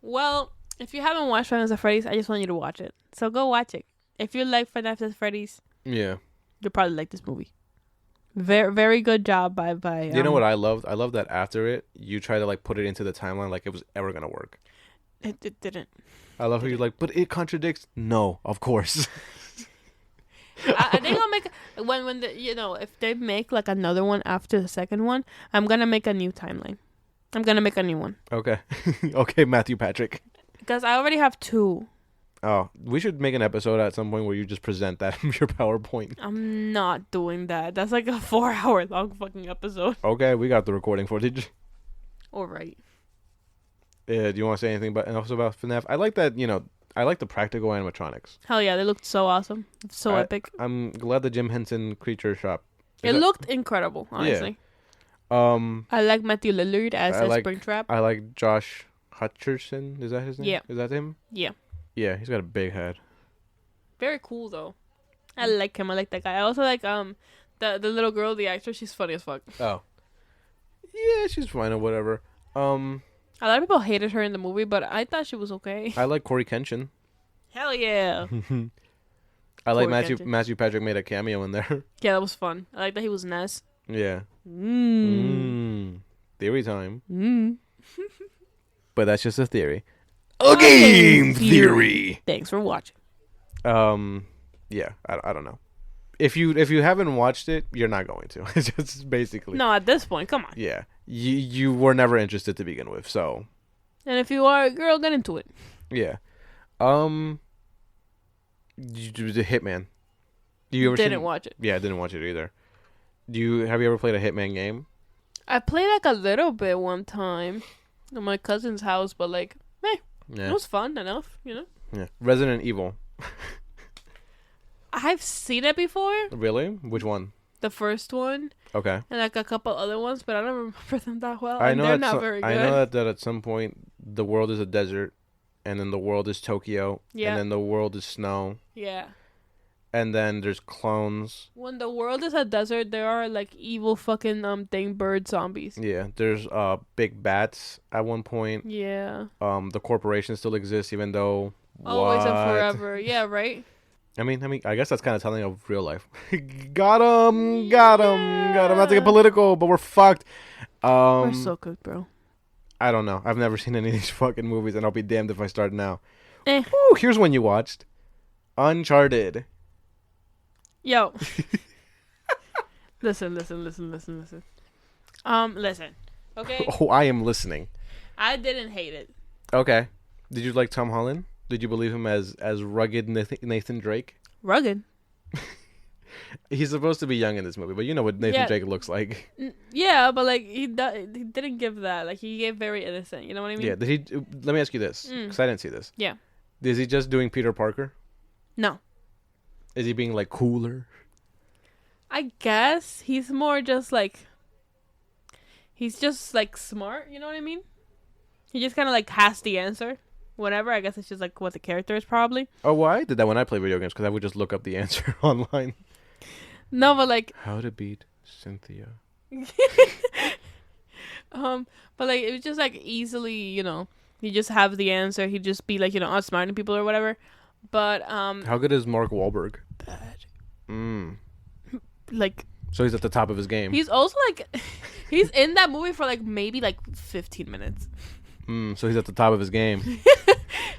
Well, if you haven't watched Five Nights at Freddy's, I just want you to watch it. So go watch it. If you like Five Nights at Freddy's, yeah, you'll probably like this movie. Very, very good job by. You know what I loved? I love that after it, you try to put it into the timeline like it was ever gonna work. It didn't. I love how you're like, but it contradicts. No, of course. I think I'll make when if they make like another one after the second one, I'm gonna make a new timeline. I'm gonna make a new one. Okay. Okay, Matthew Patrick. Because I already have 2. Oh, we should make an episode at some point where you just present that your PowerPoint. I'm not doing that. That's like a 4-hour long fucking episode. Okay, we got the recording footage. All right. Do you want to say anything else about FNAF? I like that, I like the practical animatronics. Hell yeah, they looked so awesome. So epic. I'm glad the Jim Henson Creature Shop. It looked incredible, honestly. Yeah. I like Matthew Lillard as Springtrap. I like Josh Hutcherson. Is that his name? Yeah. Is that him? Yeah. Yeah, he's got a big head. Very cool though. I like him. I like that guy. I also like the little girl, the actress. She's funny as fuck. Oh. Yeah, she's fine or whatever. A lot of people hated her in the movie, but I thought she was okay. I like Corey Kenshin. Hell yeah. I like Matthew Patrick made a cameo in there. Yeah, that was fun. I like that he was Ness. Yeah. Theory time. But that's just a theory. A game theory. Thanks for watching. Yeah, I don't know. If you haven't watched it, you're not going to. It's just basically. No, at this point, come on. Yeah, you were never interested to begin with, so. And if you are, girl, get into it. Yeah. The Hitman. You ever didn't watch it? Yeah, I didn't watch it either. Have you ever played a Hitman game? I played like a little bit one time at my cousin's house, but like, it was fun enough, Yeah. Resident Evil. I've seen it before. Really? Which one? The first one. Okay. And like a couple other ones, but I don't remember them that well. I know they're not very good. I know that at some point the world is a desert, and then the world is Tokyo, and then the world is snow. Yeah. And then there's clones. When the world is a desert, there are like evil fucking bird zombies. Yeah, there's big bats at one point. Yeah. The corporation still exists even though always and forever. Yeah, right. I mean, I guess that's kind of telling of real life. Got him. Not to get political, but we're fucked. We're so cooked, bro. I don't know. I've never seen any of these fucking movies, and I'll be damned if I start now. Ooh, here's one you watched. Uncharted. Yo. Listen. Listen. Okay. Oh, I am listening. I didn't hate it. Okay. Did you like Tom Holland? Did you believe him as rugged Nathan Drake? Rugged? He's supposed to be young in this movie, but you know what Nathan Drake looks like. Yeah, but like he didn't give that. Like he gave very innocent. You know what I mean? Yeah. Let me ask you this, because I didn't see this. Yeah. Is he just doing Peter Parker? No. Is he being like cooler? I guess he's more just like. He's just like smart. You know what I mean? He just kind of like has the answer. Whatever. I guess it's just like what the character is probably. Oh, well, I did that when I play video games because I would just look up the answer online. No, but like. How to beat Cynthia. But like it was just like easily, you just have the answer. He'd just be like, outsmarting people or whatever. But how good is Mark Wahlberg? Bad. Like. So he's at the top of his game. He's also like, he's in that movie for like maybe like 15 minutes. So he's at the top of his game.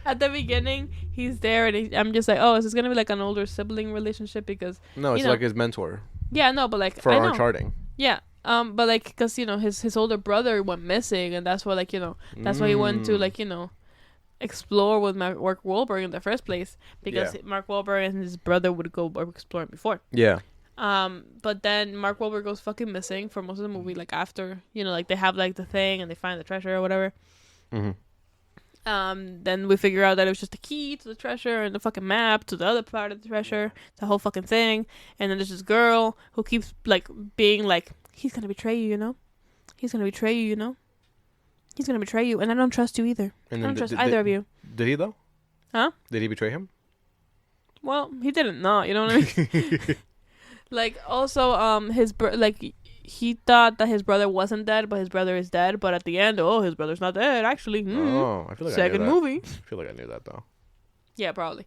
At the beginning, he's there, and I'm just like, oh, is this gonna be like an older sibling relationship? Because no, it's like his mentor. Yeah, no, but like for our charting. Yeah, but like, because his older brother went missing, and that's why that's why he went to explore with Mark Wahlberg in the first place, because Mark Wahlberg and his brother would go exploring before. Yeah. But then Mark Wahlberg goes fucking missing for most of the movie. Like after they have like the thing and they find the treasure or whatever. Then we figure out that it was just the key to the treasure and the fucking map to the other part of the treasure, the whole fucking thing. And then there's this girl who keeps like being like, he's gonna betray you, he's gonna betray you, he's gonna betray you, and I don't trust you either. And I don't trust either of you. Did he though? Huh? Did he betray him? Well, he didn't not. You know what I mean? Like also, he thought that his brother wasn't dead, but his brother is dead. But at the end, his brother's not dead, actually. Oh, I feel like second I knew that. movie. I feel like I knew that, though. Yeah, probably.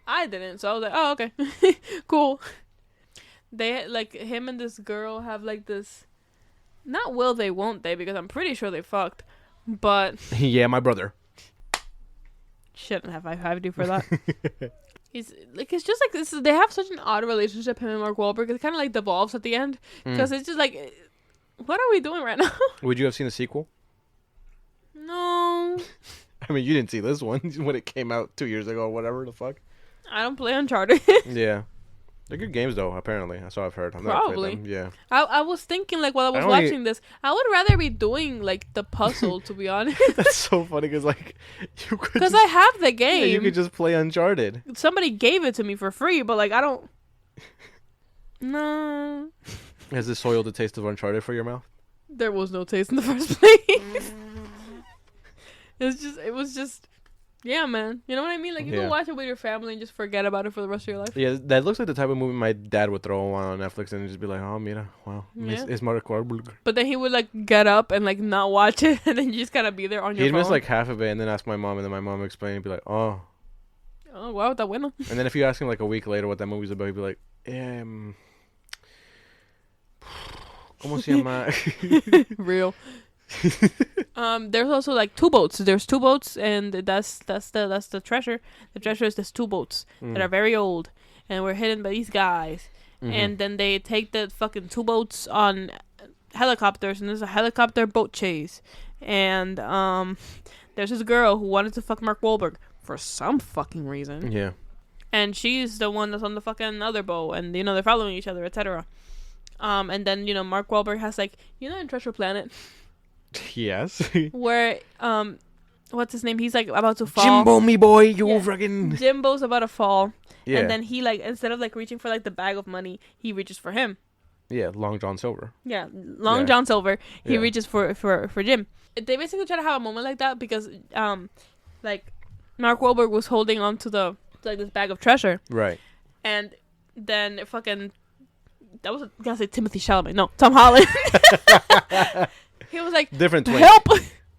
I didn't, so I was like, oh, okay. Cool. They, like, him and this girl have, like, this... Not will they, won't they, because I'm pretty sure they fucked. But... Yeah, my brother. Shouldn't have high-fived you for that. He's like, it's just like this. They have such an odd relationship, him and Mark Wahlberg. It kind of like devolves at the end because it's just like, what are we doing right now? Would you have seen a sequel? No. I mean, you didn't see this one when it came out 2 years ago or whatever the fuck. I don't play Uncharted. Yeah. They're good games, though, apparently. That's what I've heard. Probably. Yeah. I was thinking, like, while I was watching this, I would rather be doing, like, the puzzle, to be honest. That's so funny, because, like, you could... Because I have the game. Yeah, you could just play Uncharted. Somebody gave it to me for free, but, like, I don't... No. Has this soiled the taste of Uncharted for your mouth? There was no taste in the first place. It was just... Yeah, man. You know what I mean? Like, you can watch it with your family and just forget about it for the rest of your life. Yeah, that looks like the type of movie my dad would throw on Netflix and just be like, oh, mira, wow. Yeah. It's Mark Wahlberg. But then he would, like, get up and, like, not watch it, and then you just kind of be there on your phone. He'd miss, like, half of it and then ask my mom, and then my mom would explain and be like, oh. Oh, wow, está bueno. And then if you ask him, like, a week later what that movie's about, he'd be like, ¿Cómo se llama? Real. There's also like two boats. There's two boats, and that's the treasure. The treasure is there's two boats that are very old, and we're hidden by these guys. And then they take the fucking two boats on helicopters, and there's a helicopter boat chase. And there's this girl who wanted to fuck Mark Wahlberg for some fucking reason. Yeah. And she's the one that's on the fucking other boat, and they're following each other, etc. And then Mark Wahlberg has like in Treasure Planet. Yes. Where what's his name? He's like about to fall. Jimbo, me boy, you freaking. Jimbo's about to fall. Yeah. And then he like instead of like reaching for like the bag of money, he reaches for him. Yeah, Long John Silver. Yeah, John Silver. He reaches for Jim. They basically try to have a moment like that because like Mark Wahlberg was holding on to this bag of treasure. Right. And then fucking that was gonna say Timothy Chalamet. No, Tom Holland. He was like, different twink. Help!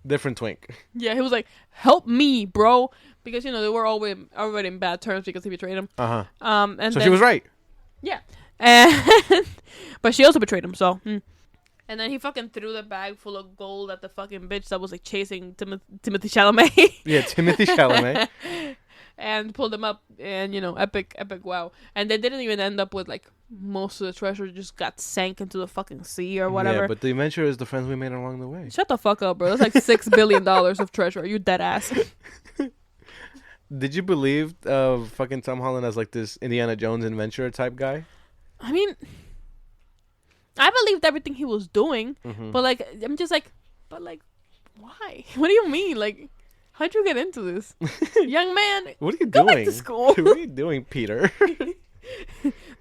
Different twink. Yeah, he was like, help me, bro. Because, they were already in bad terms because he betrayed him. Uh-huh. And so she was right. Yeah. But she also betrayed him, so. And then he fucking threw the bag full of gold at the fucking bitch that was like chasing Timothy Chalamet. Yeah, Timothy Chalamet. And pulled him up, and epic wow. And they didn't even end up with like most of the treasure; just got sank into the fucking sea or whatever. Yeah, but the adventure is the friends we made along the way. Shut the fuck up, bro. That's like $6 billion of treasure. Are you dead ass? Did you believe fucking Tom Holland as like this Indiana Jones adventurer type guy? I mean, I believed everything he was doing, but like I'm just like, but like, why? What do you mean, like? How'd you get into this? Young man, what are you go doing? Back to school. What are you doing, Peter?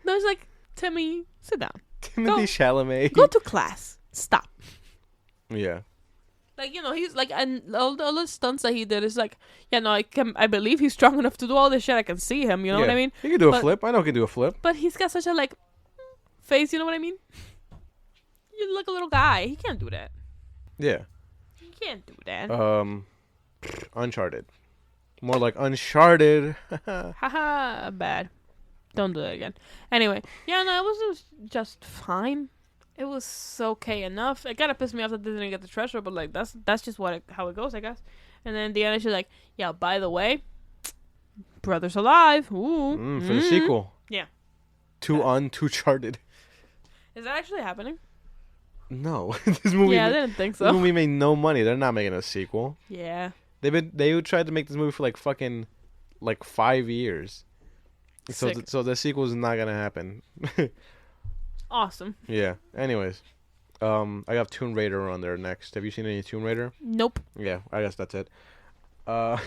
There's like, Timmy, sit down. Timothy Chalamet. Go to class. Stop. Yeah. Like, he's like, and all the stunts that he did is like, I believe he's strong enough to do all this shit. I can see him, you know what I mean? He can do a flip. I know he can do a flip. But he's got such a like face, you know what I mean? You look a little guy. He can't do that. Yeah. He can't do that. Uncharted. More like Uncharted. Haha, bad. Don't do that again. Anyway, it was just fine. It was okay enough. It kind of pissed me off that they didn't get the treasure, but like that's just how it goes, I guess. And then Deanna, she's like, yeah, by the way, brother's alive. Ooh. For the sequel. Yeah. Uncharted. Is that actually happening? No. This movie. Yeah, I didn't think so. This movie made no money. They're not making a sequel. Yeah. They tried to make this movie for like fucking 5 years. So the sequel is not gonna happen. Awesome. Yeah. Anyways, I got Tomb Raider on there next. Have you seen any Tomb Raider? Nope. Yeah, I guess that's it. That's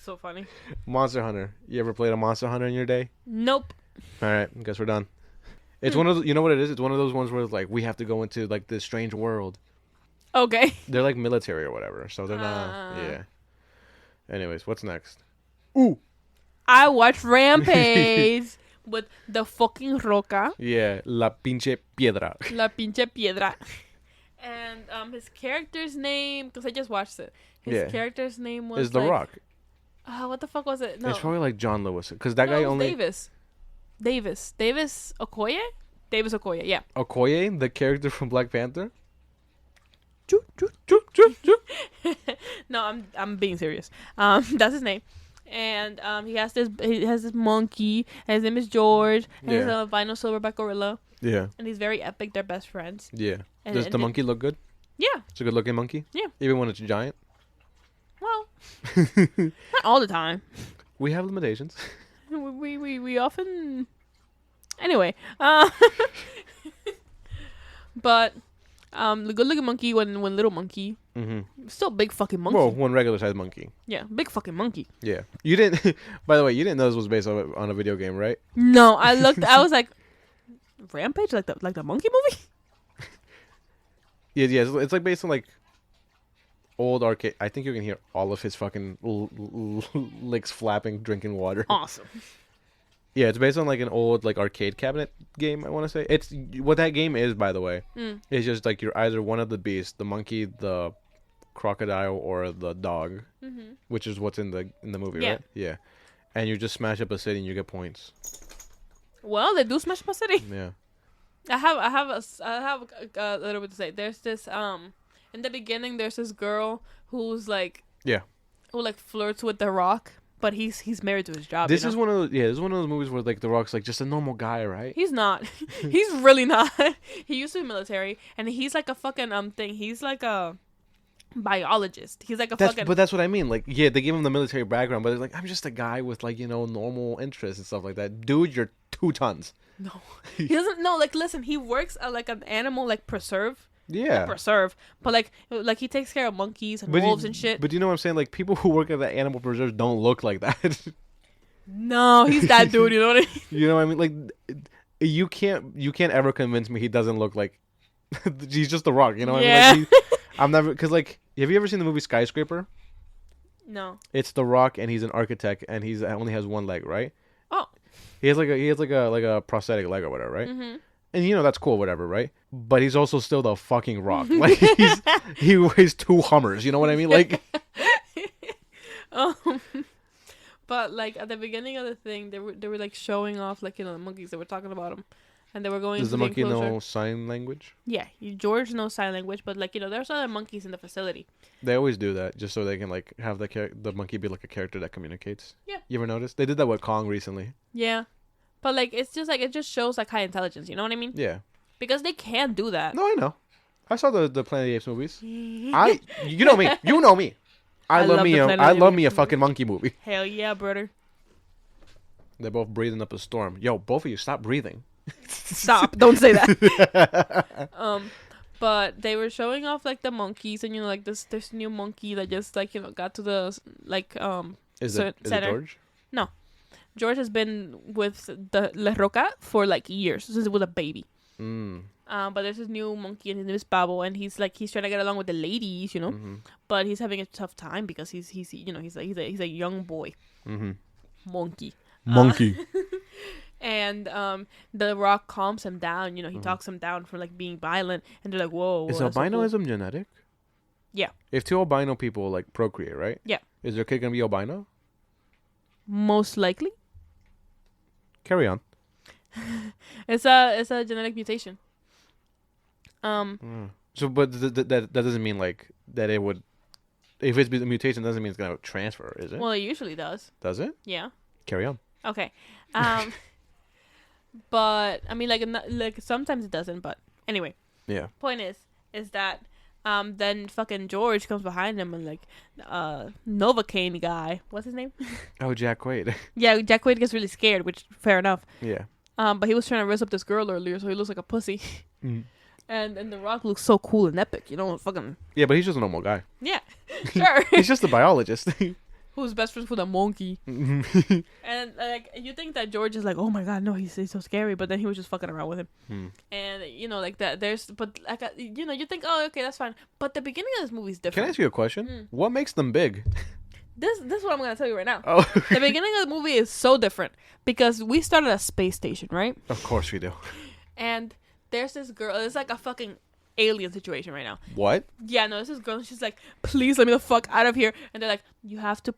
so funny. Monster Hunter. You ever played a Monster Hunter in your day? Nope. All right, guess we're done. It's one of the, you know what it is? It's one of those ones where it's like we have to go into like this strange world. Okay. They're like military or whatever, so they're not. Yeah. Anyways, what's next? Ooh. I watched Rampage with the fucking Roca. Yeah, La Pinche Piedra. La Pinche Piedra. And his character's name, because I just watched it. His character's name was is The Rock. What the fuck was it? No. It's probably like John Lewis, because that guy only. Davis Okoye. Davis Okoye. Yeah. Okoye, the character from Black Panther. No, I'm being serious. That's his name. And he has this monkey. And his name is George. And he's Yeah. a vinyl silverback gorilla. Yeah. And he's very epic. They're best friends. Yeah. And, Does the monkey look good? Yeah. It's a good looking monkey? Yeah. Even when it's giant? Well, not all the time. We have limitations. We often. Anyway, but the good looking monkey when little monkey, still big fucking monkey. Well, one regular sized monkey. Yeah, big fucking monkey. Yeah. You didn't. By the way, you didn't know this was based on a video game, right? No, I looked. I was like, Rampage, like the monkey movie. Yeah. It's like based on like old arcade. I think you can hear all of his fucking licks flapping, drinking water. Awesome. Yeah, it's based on like an old like arcade cabinet game. I want to say it's what that game is. By the way, it's just like you're either one of the beasts, the monkey, the crocodile, or the dog, which is what's in the movie, right? Yeah, and you just smash up a city and you get points. Well, they do smash up a city. Yeah, I have a little bit to say. There's this in the beginning. There's this girl who's like who like flirts with The Rock. But he's married to his job. This is one of those. Yeah, this is one of those movies where like The Rock's like just a normal guy, right? He's not. He's really not. He used to be military, and he's like a fucking thing. He's like a biologist. He's like a fucking. But that's what I mean. Like, yeah, they give him the military background, but it's like I'm just a guy with like normal interests and stuff like that. Dude, you're 2 tons. No, he doesn't. No, like listen, he works at like an animal like preserve. Yeah. Not preserve, but like he takes care of monkeys and wolves and shit. But you know what I'm saying? Like people who work at the animal preserves don't look like that. No, he's that dude. You know what I mean? You know what I mean? Like you can't ever convince me he doesn't look like he's just The Rock. You know what I mean? Like, I'm never because like have you ever seen the movie Skyscraper? No. It's The Rock and he's an architect and he's only has one leg, right? Oh. He has like a prosthetic leg or whatever, right? Mm-hmm. And that's cool, whatever, right? But he's also still the fucking Rock. Like he weighs 2 Hummers. You know what I mean? Like, but like at the beginning of the thing, they were like showing off like the monkeys. They were talking about them, and they were going. Does the monkey know sign language? Yeah, George knows sign language, but like there's other monkeys in the facility. They always do that just so they can like have the monkey be like a character that communicates. Yeah. You ever notice? They did that with Kong recently. Yeah. But like it just shows like high intelligence, you know what I mean? Yeah. Because they can do that. No, I know. I saw the Planet of the Apes movies. You know me. You know me. I love me a fucking monkey movie. Hell yeah, brother. They're both breathing up a storm. Yo, both of you, stop breathing. Stop! Don't say that. But they were showing off like the monkeys, and like this new monkey that just like got to the like Is it George? No. George has been with the La Roca for like years since it was a baby. But there's this new monkey and his name is Pablo, and he's trying to get along with the ladies, but he's having a tough time because he's a young boy, monkey. And The Rock calms him down. He talks him down from like being violent, and they're like, "Whoa." Is albinoism genetic? Yeah. If 2 albino people like procreate, right? Yeah. Is their kid gonna be albino? Most likely. Carry on. It's a genetic mutation. So, but that doesn't mean like that it would. If it's a mutation, doesn't mean it's gonna transfer, is it? Well, it usually does. Does it? Yeah. Carry on. Okay. But I mean, like sometimes it doesn't. But anyway. Yeah. Point is that then fucking George comes behind him and like Novocaine guy. What's his name? Oh, Jack Quaid. Yeah, Jack Quaid gets really scared, which fair enough. Yeah. But he was trying to raise up this girl earlier, so he looks like a pussy. And The Rock looks so cool and epic, fucking. Yeah, but he's just a normal guy. Yeah, sure. He's just a biologist. Who's best friends with a monkey. And like you think that George is like, oh my god, no, he's so scary, but then he was just fucking around with him. And like that, but like you think, oh, okay, that's fine. But the beginning of this movie is different. Can I ask you a question? What makes them big? This is what I'm gonna tell you right now. Oh. The beginning of the movie is so different because we start at a space station, right? Of course we do. And there's this girl. It's like a fucking alien situation right now. What? Yeah, no, this is girl. She's like, please let me the fuck out of here. And they're like, you have to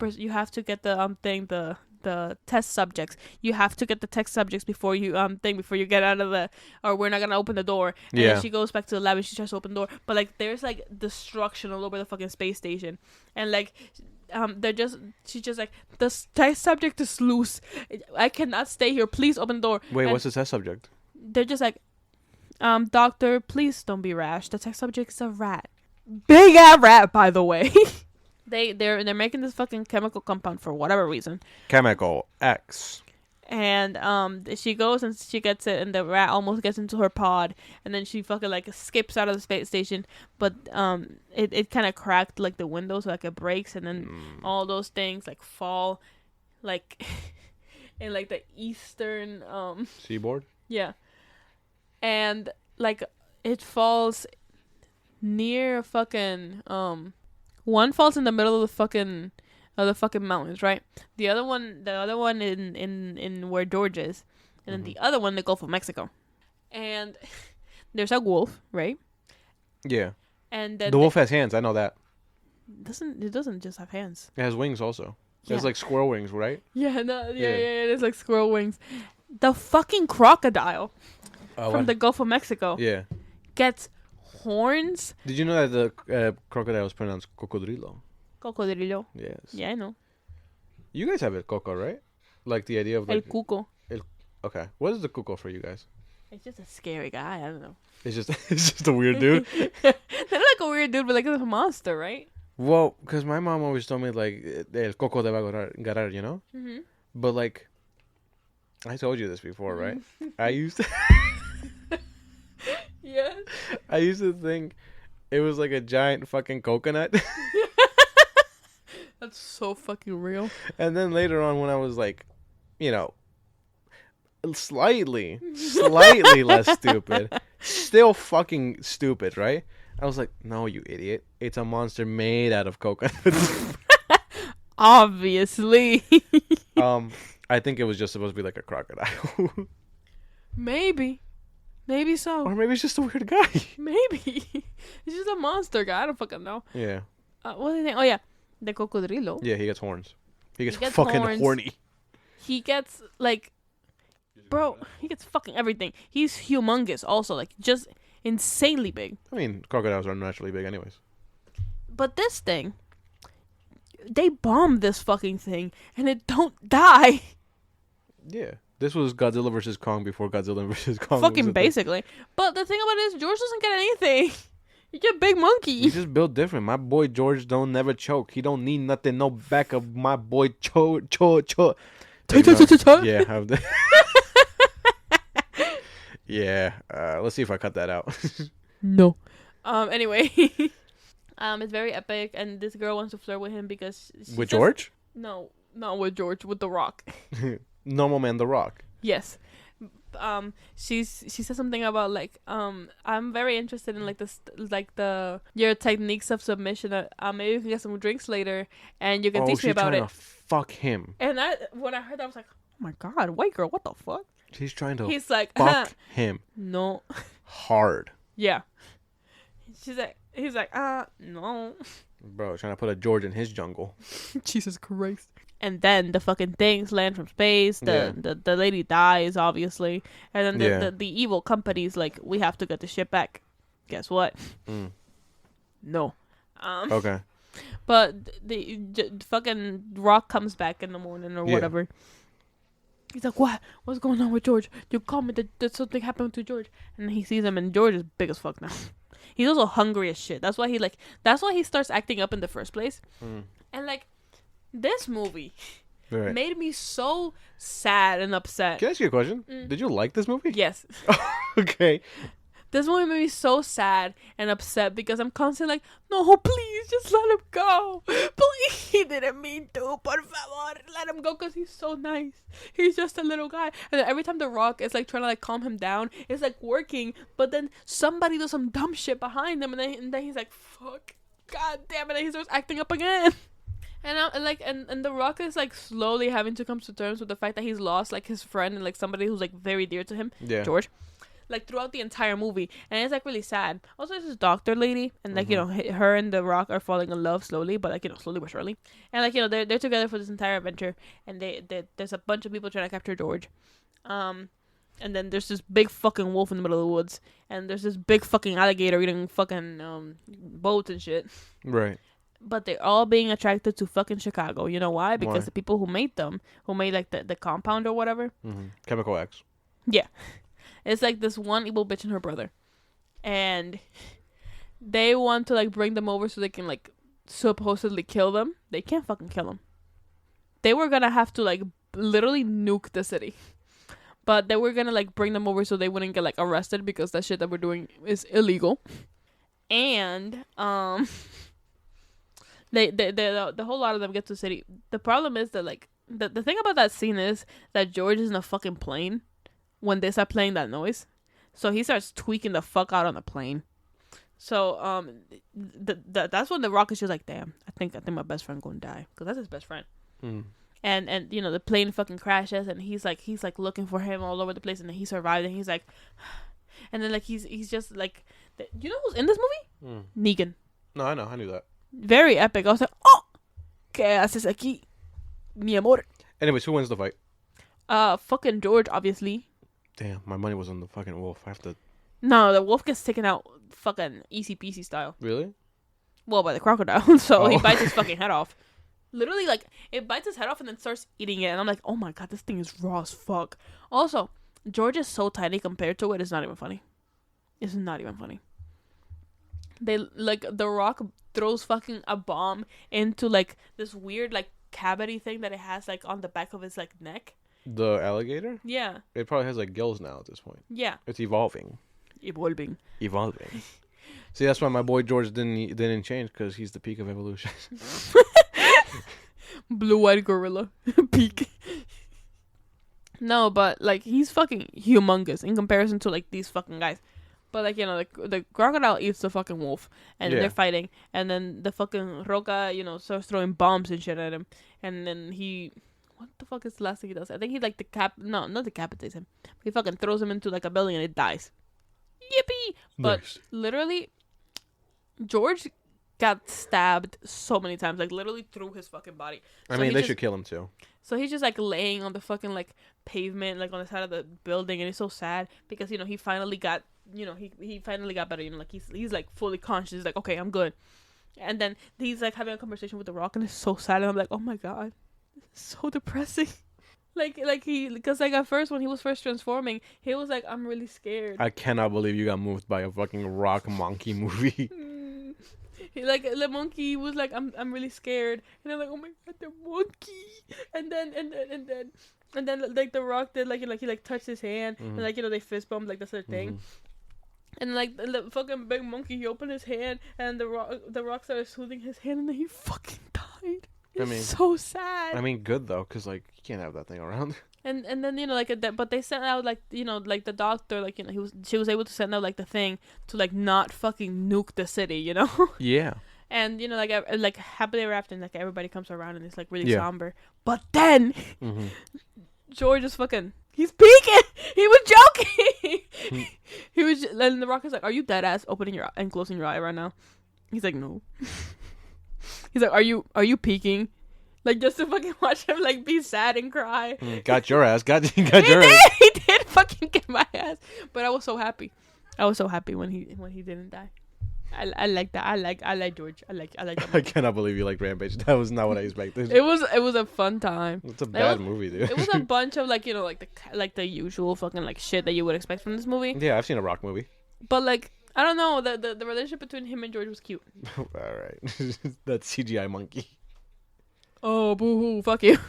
get the test subjects. You have to get the test subjects before you get out of or we're not gonna open the door. And then she goes back to the lab and she tries to open the door. But like there's like destruction all over the fucking space station. And like she's just like, the test subject is loose. I cannot stay here. Please open the door. Wait, and what's the test subject? they're just like, doctor, please don't be rash. The test subject is a rat. Big ass rat, by the way. They're making this fucking chemical compound for whatever reason. Chemical X. And she goes and she gets it, and the rat almost gets into her pod, and then she fucking like skips out of the space station, but it kind of cracked like the window, so like it breaks, and then all those things like fall, like in like the eastern seaboard. Yeah, and like it falls near fucking one falls in the middle of the fucking mountains, right? The other one in where George is, and then the other one in the Gulf of Mexico. And there's a wolf, right? Yeah. And then the wolf has hands. I know that. It doesn't just have hands. It has wings also. Yeah. It's like squirrel wings, right? Yeah, no, yeah. It's like squirrel wings. The fucking crocodile from the Gulf of Mexico. Yeah. Gets horns. Did you know that the crocodile is pronounced cocodrilo? Cocodrilo. Yes. Yeah, I know. You guys have it, coco, right? Like the idea of like... El cuco. Okay. What is the cuco for you guys? It's just a scary guy. I don't know. It's just a weird dude. They're like a weird dude, but like a monster, right? Well, because my mom always told me like el coco te va a ganar, you know? Mm-hmm. But like, I told you this before, right? I used to... Yeah. I used to think it was like a giant fucking coconut. That's so fucking real. And then later on when I was like, you know, slightly less stupid, still fucking stupid, right? I was like, no, you idiot. It's a monster made out of coconuts. Obviously. I think it was just supposed to be like a crocodile. Maybe so. Or maybe it's just a weird guy. Maybe. He's just a monster guy. I don't fucking know. Yeah. What do you think? Oh, yeah. The cocodrilo. Yeah, he gets horns. He gets fucking horns. horny. He gets, like... Bro, he gets fucking everything. He's humongous also. Like, just insanely big. I mean, crocodiles are naturally big anyways. But this thing... They bombed this fucking thing, and it don't die. Yeah. This was Godzilla vs. Kong before Godzilla vs. Kong. Fucking basically. But the thing about it is, George doesn't get anything. You get big monkey. He just built different. My boy George don't never choke. He don't need nothing. No back of my boy cho. Yeah. Yeah. Let's see if I cut that out. No. Anyway. It's very epic, and this girl wants to flirt with him because with George? No, not with George. With The Rock. Normal Man, The Rock. Yes. She says something about like I'm very interested in like your techniques of submission. Maybe we can get some drinks later, and you can teach me about it. Fuck him. And when I heard that, I was like, oh my god, white girl, what the fuck? He's trying to. He's like, fuck him. No. Hard. Yeah. He's like, no. Bro, trying to put a George in his jungle. Jesus Christ. And then the fucking things land from space. The lady dies, obviously. And then the evil company's like, we have to get the ship back. Guess what? No. Okay. But the fucking Rock comes back in the morning or whatever. He's like, what? What's going on with George? You called me that something happened to George. And he sees him, and George is big as fuck now. He's also hungry as shit. That's why he starts acting up in the first place. And like, this movie made me so sad and upset. Can I ask you a question? Did you like this movie? Yes. Okay. This movie made me so sad and upset because I'm constantly like, no, please, just let him go. Please. He didn't mean to. Por favor, let him go because he's so nice. He's just a little guy. And then every time The Rock is like trying to like calm him down, it's like working. But then somebody does some dumb shit behind him, and then he's like, fuck. God damn it. And he starts acting up again. And I'm like, and The Rock is like slowly having to come to terms with the fact that he's lost like his friend and like somebody who's like very dear to him, George. Like throughout the entire movie, and it's like really sad. Also, there's this doctor lady, and like her and The Rock are falling in love slowly, but like slowly but surely. And like they're together for this entire adventure, and there's a bunch of people trying to capture George. And then there's this big fucking wolf in the middle of the woods, and there's this big fucking alligator eating fucking boats and shit. Right. but they're all being attracted to fucking Chicago. You know why? Because Why? the people who made them, who made like the compound or whatever. Mm-hmm. Chemical X. Yeah. It's like this one evil bitch and her brother. And they want to like bring them over so they can like supposedly kill them. They can't fucking kill them. They were gonna have to like literally nuke the city. But they were gonna like bring them over so they wouldn't get like arrested because that shit that we're doing is illegal. And the whole lot of them get to the city. The problem is that like the thing about that scene is that George is in a fucking plane when they start playing that noise. So he starts tweaking the fuck out on the plane. So that's when the Rock is just like, damn, I think my best friend gonna die, because that's his best friend. And you know, the plane fucking crashes, and he's like looking for him all over the place, and then he survived, and he's like, and then like he's just like, you know who's in this movie? Negan. No, I know, I knew that. Very epic. I was like, oh, ¿qué haces aquí, mi amor? Anyways, who wins the fight? Fucking George, obviously. Damn, my money was on the fucking wolf. I have to. No, the wolf gets taken out fucking easy peasy style. Really? Well, by the crocodile. So he bites his fucking head off. Literally, like, it bites his head off and then starts eating it. And I'm like, oh my god, this thing is raw as fuck. Also, George is so tiny compared to it. It's not even funny. It's not even funny. They, like, The Rock throws fucking a bomb into, like, this weird, like, cavity thing that it has, like, on the back of his, like, neck. The alligator? Yeah. It probably has, like, gills now at this point. Yeah. It's evolving. Evolving. See, that's why my boy George didn't change, because he's the peak of evolution. Blue-eyed gorilla. Peak. No, but, like, he's fucking humongous in comparison to, like, these fucking guys. But, like, you know, the crocodile eats the fucking wolf, and they're fighting, and then the fucking Roca, you know, starts throwing bombs and shit at him, and then what the fuck is the last thing he does? I think he, like, not decapitates him. He fucking throws him into, like, a building, and it dies. Yippee! But, literally, George got stabbed so many times, like, literally through his fucking body. I mean, they should kill him, too. So he's just, like, laying on the fucking, like, pavement, like, on the side of the building, and it's so sad, because, you know, he finally got, you know, he finally got better, you know, like, he's, like, fully conscious, he's like, okay, I'm good. And then he's, like, having a conversation with The Rock, and it's so sad, and I'm like, oh my god, it's so depressing. Because at first, when he was first transforming, he was like, I'm really scared. I cannot believe you got moved by a fucking rock monkey movie. He, like, the monkey was like, I'm really scared, and I'm like, oh my god, the monkey. And then like The Rock did, like, he like touched his hand, and, like, you know, they fist bumped, like, that's their thing. And, like, the fucking big monkey, he opened his hand, and the rock started soothing his hand, and then he fucking died. It's so sad. I mean, good though, because, like, you can't have that thing around. And then, you know, like, but they sent out, like, you know, like, the doctor, like, you know, she was able to send out, like, the thing to, like, not fucking nuke the city, you know. Yeah. And, you know, like happily ever after, and, like, everybody comes around, and it's, like, really somber. But then George is fucking, he's peeking. He was joking. He was, and The Rock is like, are you dead ass opening your eye and closing your eye right now? He's like, no. He's like, are you peeking? Like, just to fucking watch him, like, be sad and cry. Got your ass. Got your ass. He did fucking get my ass. But I was so happy. I was so happy when he didn't die. I like that. I like George. I like that movie. I cannot believe you like Rampage. That was not what I expected. It was a fun time. It's a bad movie, dude. It was a bunch of, like, you know, like the usual fucking, like, shit that you would expect from this movie. Yeah, I've seen a Rock movie. But, like, I don't know, the relationship between him and George was cute. All right. That CGI monkey. Oh, boo-hoo, fuck you.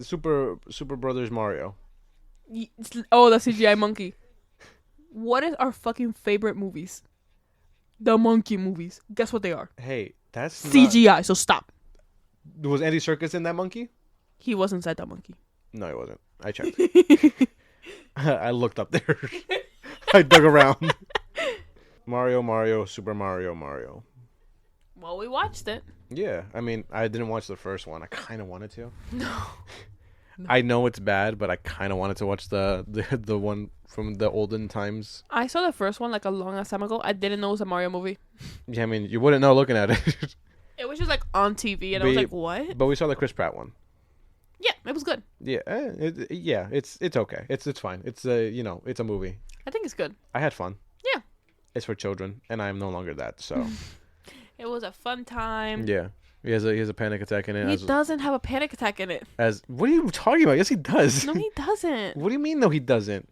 Super Brothers Mario. Oh, the CGI monkey. What is our fucking favorite movies? The monkey movies. Guess what they are? Hey, that's CGI, so stop. Was Andy Serkis in that monkey? He was inside that monkey. No, he wasn't. I checked. I looked up there. I dug around. Mario, Super Mario. Well, we watched it. Yeah, I mean, I didn't watch the first one. I kind of wanted to. No. I know it's bad, but I kind of wanted to watch the one from the olden times. I saw the first one, like, a long ass time ago. I didn't know it was a Mario movie. Yeah, I mean, you wouldn't know looking at it. It was just, like, on TV, and I was like, what? But we saw the Chris Pratt one. Yeah, it was good. Yeah, it's okay. It's fine. It's you know, it's a movie. I think it's good. I had fun. Yeah. It's for children, and I am no longer that, so. It was a fun time. Yeah. He has a panic attack in it. He doesn't have a panic attack in it. What are you talking about? Yes, he does. No, he doesn't. What do you mean? No, he doesn't.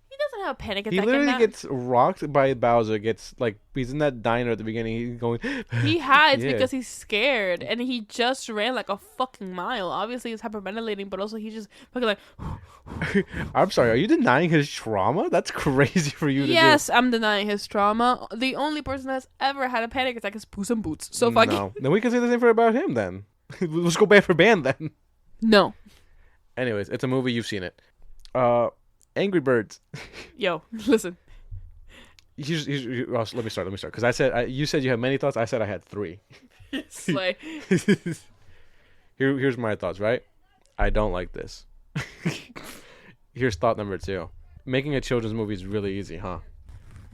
He doesn't have a panic attack. He literally gets rocked by Bowser. He's in that diner at the beginning. He's going. He hides because he's scared, and he just ran like a fucking mile. Obviously, he's hyperventilating, but also he's just fucking like. I'm sorry. Are you denying his trauma? That's crazy for you to do. Yes, I'm denying his trauma. The only person that's ever had a panic attack is Puss in Boots. So fucking. No, then we can say the same about him. Then let's go band for band. Then. No. Anyways, it's a movie. You've seen it. Angry Birds. Yo, listen. Let me start. Because you said you had many thoughts. I said I had 3. Slay. Here's my thoughts. Right, I don't like this. Here's thought number 2. Making a children's movie is really easy, huh?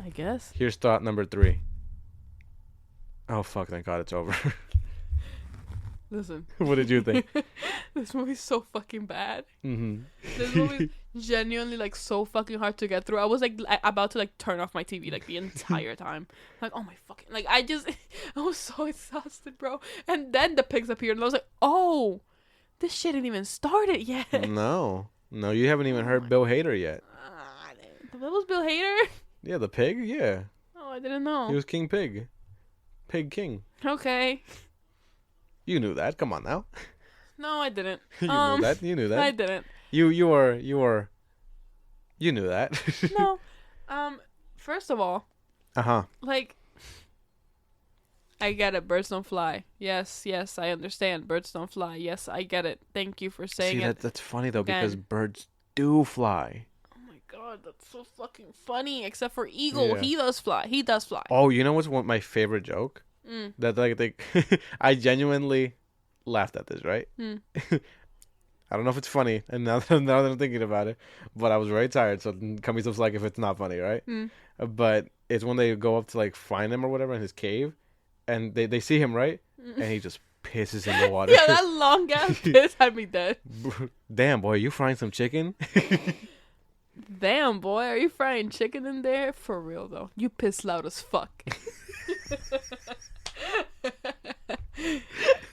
I guess. Here's thought number 3. Oh fuck! Thank God it's over. Listen. What did you think? This movie's so fucking bad. Mm-hmm. This movie's genuinely like so fucking hard to get through. I was like about to like turn off my TV like the entire time. Like, oh my fucking, like I was so exhausted, bro. And then the pigs appeared and I was like, oh, this shit ain't even started yet. No, you haven't even heard Bill Hader yet. That was Bill Hader? Yeah, the pig. Yeah. Oh, I didn't know. He was King Pig. Pig King. Okay. You knew that. Come on now. No, I didn't. You knew that. You knew that. I didn't. You knew that. No. First of all. Like, I get it. Birds don't fly. Yes, I understand. Birds don't fly. Yes, I get it. Thank you for saying it. That's funny though because birds do fly. Oh my God, that's so fucking funny. Except for Eagle, yeah. He does fly. Oh, you know what's my favorite joke? That I genuinely laughed at this, right? I don't know if it's funny, and now that I'm thinking about it, but I was very tired, so cut me some slack if it's not funny, right? But it's when they go up to like find him or whatever in his cave, and they see him, right? And he just pisses in the water. Yeah, that long ass piss had me dead. Damn, boy, are you frying some chicken? Damn, boy, are you frying chicken in there? For real though, you piss loud as fuck.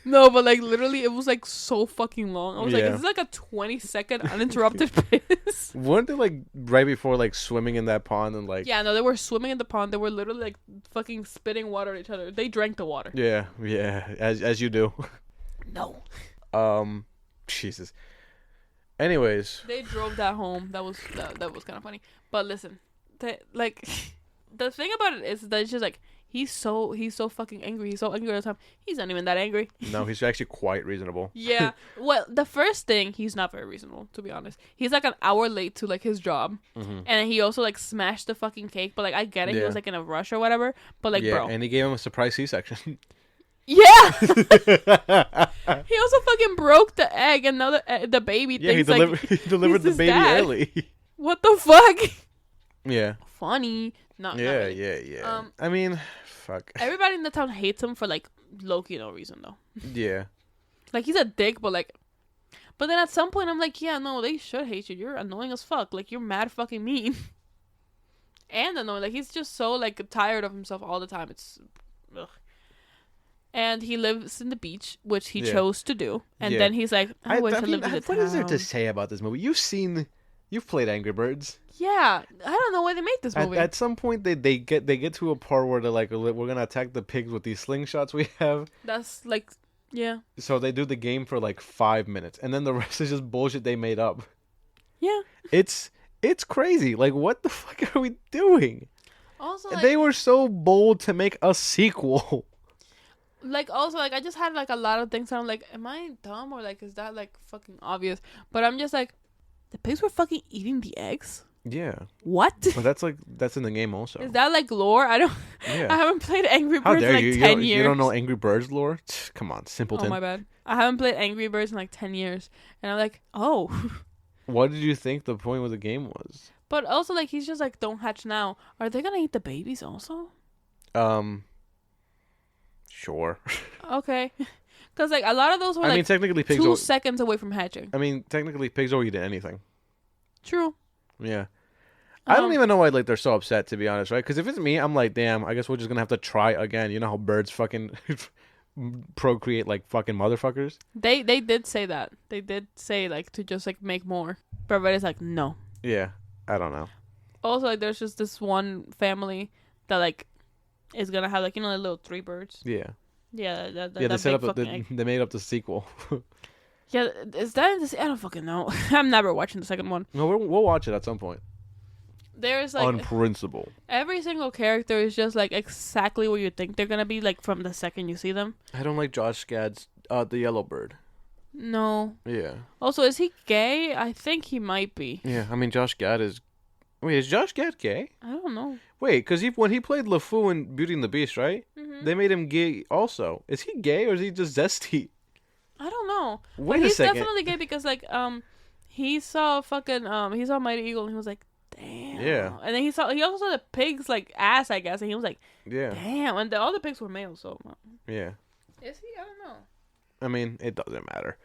No, but like literally it was like so fucking long. I was like, is this like a 20-second uninterrupted piss? Weren't they like right before like swimming in that pond and like Yeah, no, they were swimming in the pond. They were literally like fucking spitting water at each other. They drank the water. Yeah, as you do. No. Jesus. Anyways, they drove that home. That was kind of funny. But listen, like the thing about it is that it's just like he's so fucking angry. He's so angry all the time. He's not even that angry. No, he's actually quite reasonable. Yeah. Well, the first thing, he's not very reasonable, to be honest. He's like an hour late to like his job. And he also like smashed the fucking cake. But like I get it. Yeah. He was like in a rush or whatever. But like, bro. And he gave him a surprise C-section. Yeah. He also fucking broke the egg, and now the baby thinks he delivered the baby early. What the fuck? Yeah. Funny. Not really. Yeah. I mean, fuck. Everybody in the town hates him for like low-key no reason though. Yeah. Like he's a dick, but then at some point I'm like, yeah, no, they should hate you. You're annoying as fuck. Like you're mad fucking mean. And annoying. Like he's just so like tired of himself all the time. It's ugh. And he lives in the beach, which he chose to do. And then he's like, I wish I lived in the town. What is there to say about this movie? You've played Angry Birds. Yeah, I don't know why they made this movie. At some point, they get to a part where they're like, we're gonna attack the pigs with these slingshots we have. That's like, yeah. So they do the game for like 5 minutes, and then the rest is just bullshit they made up. Yeah. It's crazy. Like, what the fuck are we doing? Also, they were so bold to make a sequel. Like, also, like, I just had, like, a lot of things. And I'm like, am I dumb? Or, like, is that, like, fucking obvious? But I'm just like, the pigs were fucking eating the eggs? Yeah. What? But that's in the game also. Is that, like, lore? I haven't played Angry Birds in, like, 10 years. You don't know Angry Birds lore? Come on, simpleton. Oh, my bad. I haven't played Angry Birds in, like, 10 years. And I'm like, oh. What did you think the point of the game was? But also, like, he's just like, don't hatch now. Are they gonna eat the babies also? Sure. Okay. Because, like, a lot of those were, like, technically pigs 2 seconds away from hatching. Technically pigs don't eat anything. True. Yeah. I don't even know why like they're so upset, to be honest, right? Because if it's me, I'm like, damn, I guess we're just gonna have to try again. You know how birds fucking procreate like fucking motherfuckers. They did say that. They did say like to just like make more, but everybody's like no. Yeah, I don't know. Also, like there's just this one family that like is gonna have like the little 3 birds. Yeah. Yeah, They set up. They made up the sequel. Yeah, is that in this? I don't fucking know. I'm never watching the second one. No, we'll watch it at some point. There's like on principle. Every single character is just like exactly what you think they're gonna be like from the second you see them. I don't like Josh Gad's the yellow bird. No. Yeah. Also, is he gay? I think he might be. Yeah, I mean Josh Gad is. Wait, is Josh Gad gay? I don't know. Wait, because when he played LeFou in Beauty and the Beast, right? Mm-hmm. They made him gay also. Is he gay or is he just zesty? I don't know. Wait a second. He's definitely gay because like he saw Mighty Eagle and he was like, damn. Yeah. And then he also saw the pig's like ass, I guess, and he was like, yeah, damn. And all the pigs were male, so yeah. Is he? I don't know. I mean, it doesn't matter.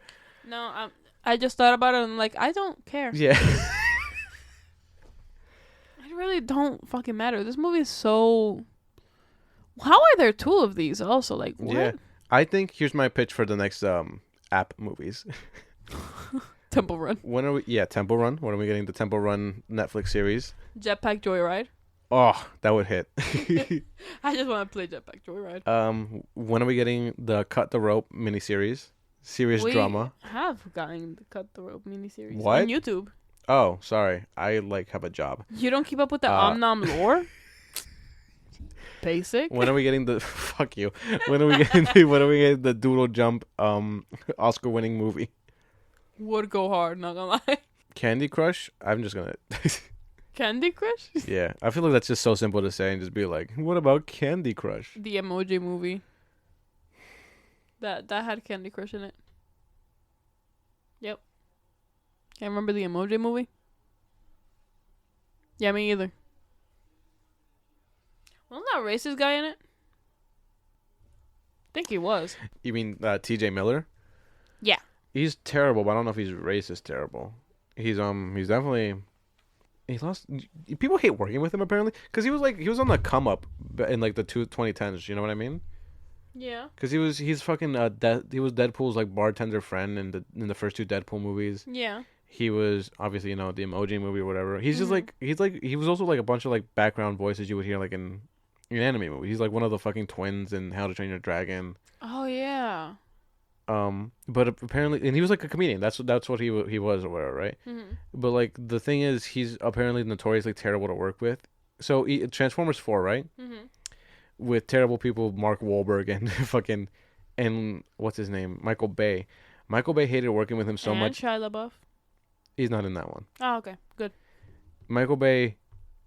No, I just thought about it and like I don't care. Yeah. It really don't fucking matter. This movie is so. How are there 2 of these? Also, like what? Yeah. I think here's my pitch for the next app movies. Temple Run. When are we? Yeah, Temple Run. When are we getting the Temple Run Netflix series? Jetpack Joyride. Oh, that would hit. I just want to play Jetpack Joyride. When are we getting the Cut the Rope miniseries? Serious drama. We have gotten the Cut the Rope miniseries what? on YouTube. Oh, sorry. I have a job. You don't keep up with the Om-Nom lore? Basic. When are we getting the fuck you? When are we getting the Doodle Jump Oscar winning movie? Would go hard, not gonna lie. Candy Crush? I'm just gonna Candy Crush? Yeah. I feel like that's just so simple to say and just be like, what about Candy Crush? The Emoji Movie. That had Candy Crush in it. Yep. Can't remember the Emoji Movie? Yeah, me either. Wasn't that racist guy in it? I think he was. You mean TJ Miller? Yeah. He's terrible, but I don't know if he's racist terrible. He's definitely he lost. People hate working with him apparently because he was on the come up in like the 2010s. You know what I mean? Yeah. Because he's fucking he was Deadpool's like bartender friend in the first 2 Deadpool movies. Yeah. He was obviously the Emoji Movie or whatever. He's just like he was also like a bunch of like background voices you would hear like in anime movies. He's like one of the fucking twins in How to Train Your Dragon. Oh yeah. But apparently, and he was like a comedian. That's what he was or whatever, right? Mm-hmm. But like the thing is, he's apparently notoriously terrible to work with. So Transformers 4, right? Mm-hmm. With terrible people, Mark Wahlberg and fucking and what's his name, Michael Bay. Michael Bay hated working with him so much. And Shia LaBeouf. He's not in that one. Oh, okay, good. Michael Bay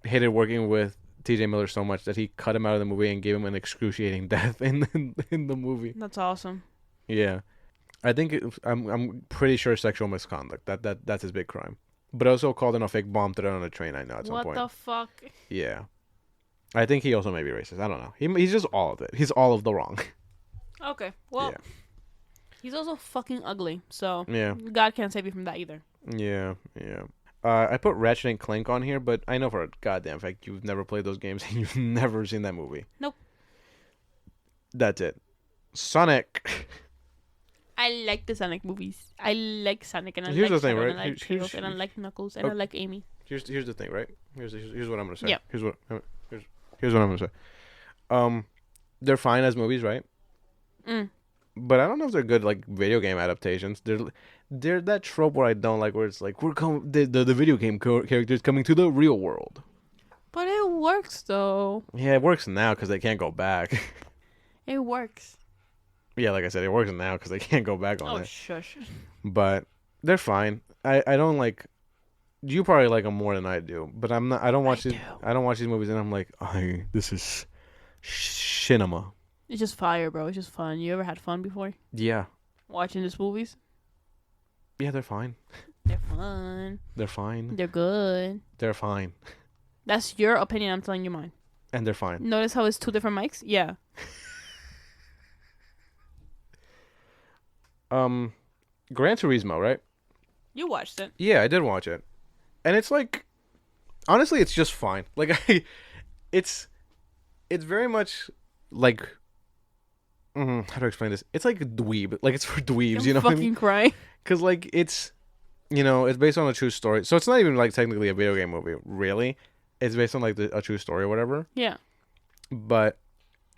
hated working with T.J. Miller so much that he cut him out of the movie and gave him an excruciating death in the movie. That's awesome. Yeah, I think I'm pretty sure sexual misconduct. That's his big crime. But also called in a fake bomb threat on a train. I know at some point. What the fuck? Yeah, I think he also may be racist. I don't know. He's just all of it. He's all of the wrong. Okay, well, yeah. He's also fucking ugly. So yeah, God can't save you from that either. Yeah. I put Ratchet and Clank on here, but I know for a goddamn fact you've never played those games and you've never seen that movie. Nope. That's it. Sonic. I like the Sonic movies. I like Sonic and I here's like the thing, Shadow, right? and I like Tails and I like Knuckles and I like Amy. Here's the thing, right? Here's what I'm gonna say. Yeah. Here's what I'm gonna say. They're fine as movies, right? But I don't know if they're good like video game adaptations. They're that trope where I don't like, where it's like the video game characters coming to the real world. But it works though. Yeah, it works now because they can't go back. It works. Yeah, like I said, it works now because they can't go back on it. Oh, shush. But they're fine. I don't like. You probably like them more than I do, but I'm not. I don't watch these movies, and I'm like, this is cinema. It's just fire, bro. It's just fun. You ever had fun before? Yeah. Watching these movies? Yeah, they're fine. They're fun. They're fine. They're good. They're fine. That's your opinion. I'm telling you mine. And they're fine. Notice how it's 2 different mics? Yeah. Gran Turismo, right? You watched it. Yeah, I did watch it. And it's like, honestly, it's just fine. Like it's very much like how to explain this? It's like dweeb. Like it's for dweebs, you know what I mean? Fucking crying. Because like it's it's based on a true story, so it's not even like technically a video game movie, really. It's based on like a true story or whatever. Yeah. But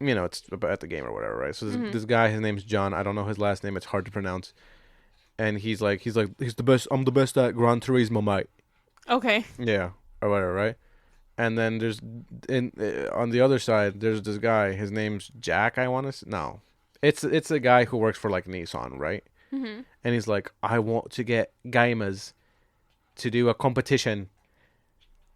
it's about the game or whatever, right? So this guy, his name's John. I don't know his last name. It's hard to pronounce. And he's the best. I'm the best at Gran Turismo, mate. Okay. Yeah, or whatever, right? And then there's on the other side, there's this guy. His name's Jack. I want to say. No, it's a guy who works for like Nissan, right? Mm-hmm. And he's like, I want to get gamers to do a competition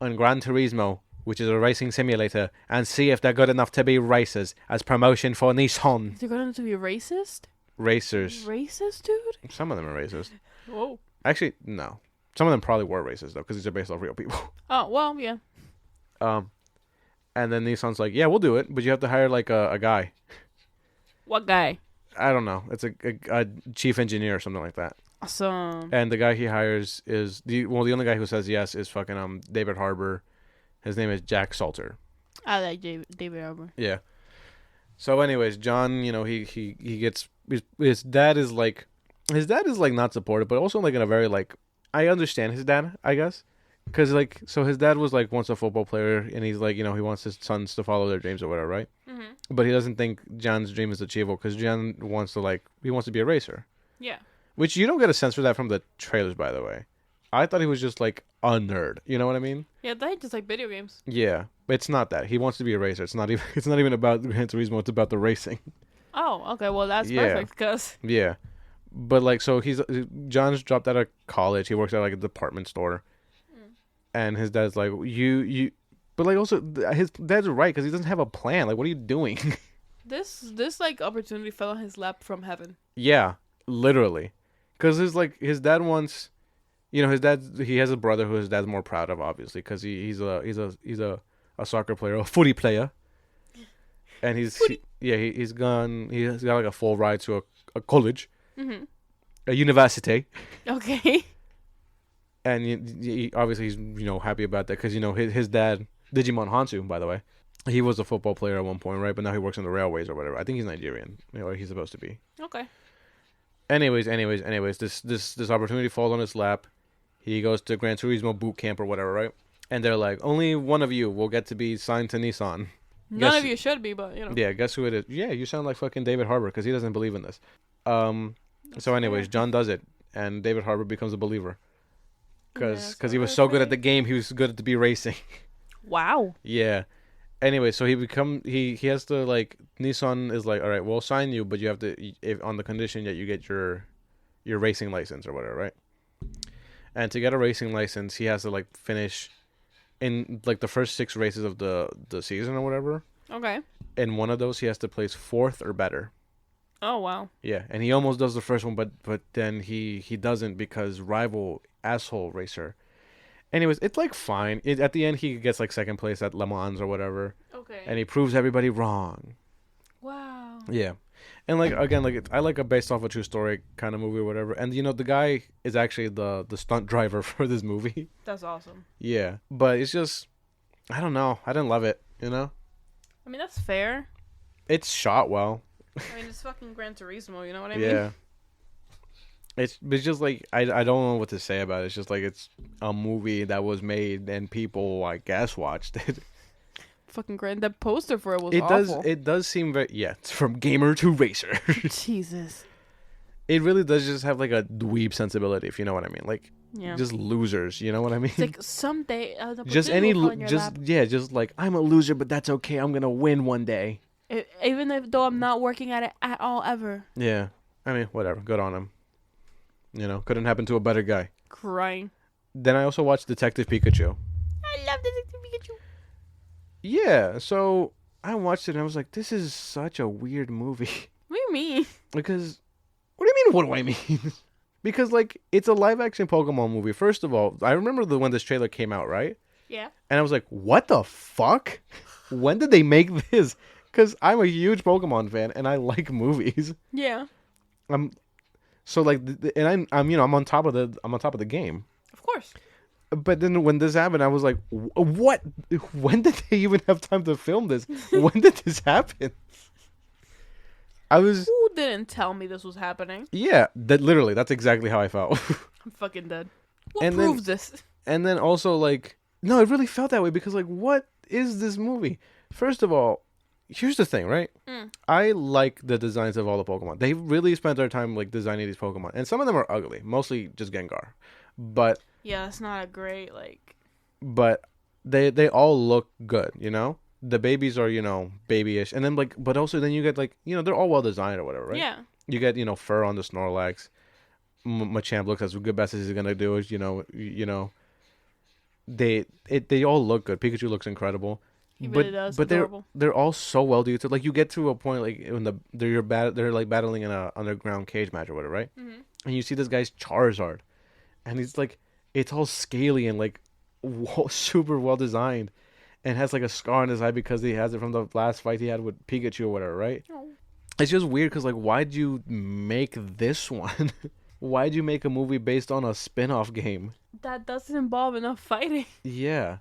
on Gran Turismo, which is a racing simulator, and see if they're good enough to be racers as promotion for Nissan. Is it going to be racist? Racers. Racist, dude? Some of them are racist. Whoa. Actually, no. Some of them probably were racist, though, because these are based off real people. Oh, well, yeah. And then Nissan's like, yeah, we'll do it, but you have to hire, like, a guy. What guy? I don't know. It's a chief engineer or something like that. Awesome. And the guy he hires is... the only guy who says yes is fucking David Harbour. His name is Jack Salter. I like David Harbour. Yeah. So anyways, John, he gets... His dad is like not supportive, but also like in a very like... I understand his dad, I guess. Because like, so his dad was like once a football player, and he's like, he wants his sons to follow their dreams or whatever, right? Mm-hmm. But he doesn't think John's dream is achievable because John wants to be a racer. Yeah. Which you don't get a sense for that from the trailers, by the way. I thought he was just like a nerd. You know what I mean? Yeah, they just like video games. Yeah, but it's not that. He wants to be a racer. It's not even about Gran Turismo. It's about the racing. Oh, okay. Well, that's perfect. Cause yeah, but like, so John's dropped out of college. He works at like a department store, and his dad's like, you, but like also his dad's right because he doesn't have a plan. Like, what are you doing? This like opportunity fell on his lap from heaven. Yeah, literally, because his dad wants, his dad, he has a brother who his dad's more proud of, obviously, because he's a soccer player, a footy player, and he's got like a full ride to a college, a university. Okay. And he obviously he's happy about that because his dad, Digimon Hansu, by the way, he was a football player at one point, right? But now he works on the railways or whatever. I think he's Nigerian, or he's supposed to be. Okay. Anyways, this opportunity falls on his lap. He goes to Gran Turismo boot camp or whatever, right? And they're like, only one of you will get to be signed to Nissan. None of you should be, but Yeah, guess who it is? Yeah, you sound like fucking David Harbour because he doesn't believe in this. So anyways, John does it, and David Harbour becomes a believer. Because he was so good at the game, he was good at the racing. Wow. Yeah. Anyway, so he has to like, Nissan is like, all right, we'll sign you, but you have to, on the condition that you get your racing license or whatever, right? And to get a racing license, he has to like finish in like the first 6 races of the season or whatever. Okay. In one of those, he has to place 4th or better. Oh wow. Yeah, and he almost does the first one, but then he doesn't because rival asshole racer. Anyways, it's like fine. At the end, he gets like 2nd place at Le Mans or whatever. Okay. And he proves everybody wrong. Wow. Yeah, and like again, like I like a based off a true story kind of movie or whatever. And the guy is actually the stunt driver for this movie. That's awesome. Yeah, but it's just, I don't know. I didn't love it. I mean, that's fair. It's shot well. I mean, it's fucking Gran Turismo. You know what I mean? Yeah. It's just like I don't know what to say about it. It's just like it's a movie that was made and people, I guess, watched it. Fucking grand. That poster for it was awful. It does seem very, it's from gamer to racer. Jesus. It really does just have like a dweeb sensibility, if you know what I mean. Like, just losers, you know what I mean? It's like someday. Just like, I'm a loser, but that's okay. I'm gonna win one day. Even though I'm not working at it at all ever. Yeah, I mean, whatever. Good on him. Couldn't happen to a better guy. Crying. Then I also watched Detective Pikachu. I love Detective Pikachu. Yeah, so I watched it and I was like, this is such a weird movie. What do you mean? Because, what do you mean, what do I mean? Because, like, it's a live-action Pokemon movie. First of all, I remember when this trailer came out, right? Yeah. And I was like, what the fuck? When did they make this? Because I'm a huge Pokemon fan and I like movies. Yeah. So like, and I'm on top of the game. Of course. But then when this happened, I was like, what? When did they even have time to film this? When did this happen? I was. Who didn't tell me this was happening? Yeah, that's exactly how I felt. I'm fucking dead. What proves this? And then also, like, no, it really felt that way because, like, what is this movie? First of all, here's the thing, right? I like the designs of all the Pokemon. They really spent their time, like, designing these Pokemon. And some of them are ugly, mostly just Gengar. But yeah, it's not a great, like... But they all look good, you know? The babies are, babyish. And then, like, but also then you get, like, they're all well designed or whatever, right? Yeah. You get, fur on the Snorlax. Machamp looks as good best as he's going to do. They all look good. Pikachu looks incredible. He really does. But they're all so well detailed. Like, you get to a point, like, when they're like battling in a underground cage match or whatever, right? Mm-hmm. And you see this guy's Charizard. And he's like, it's all scaly and like super well designed, and has like a scar on his eye because he has it from the last fight he had with Pikachu or whatever, right? Oh. It's just weird because, like, why'd you make this one? Why'd you make a movie based on a spin-off game? That doesn't involve enough fighting. Yeah.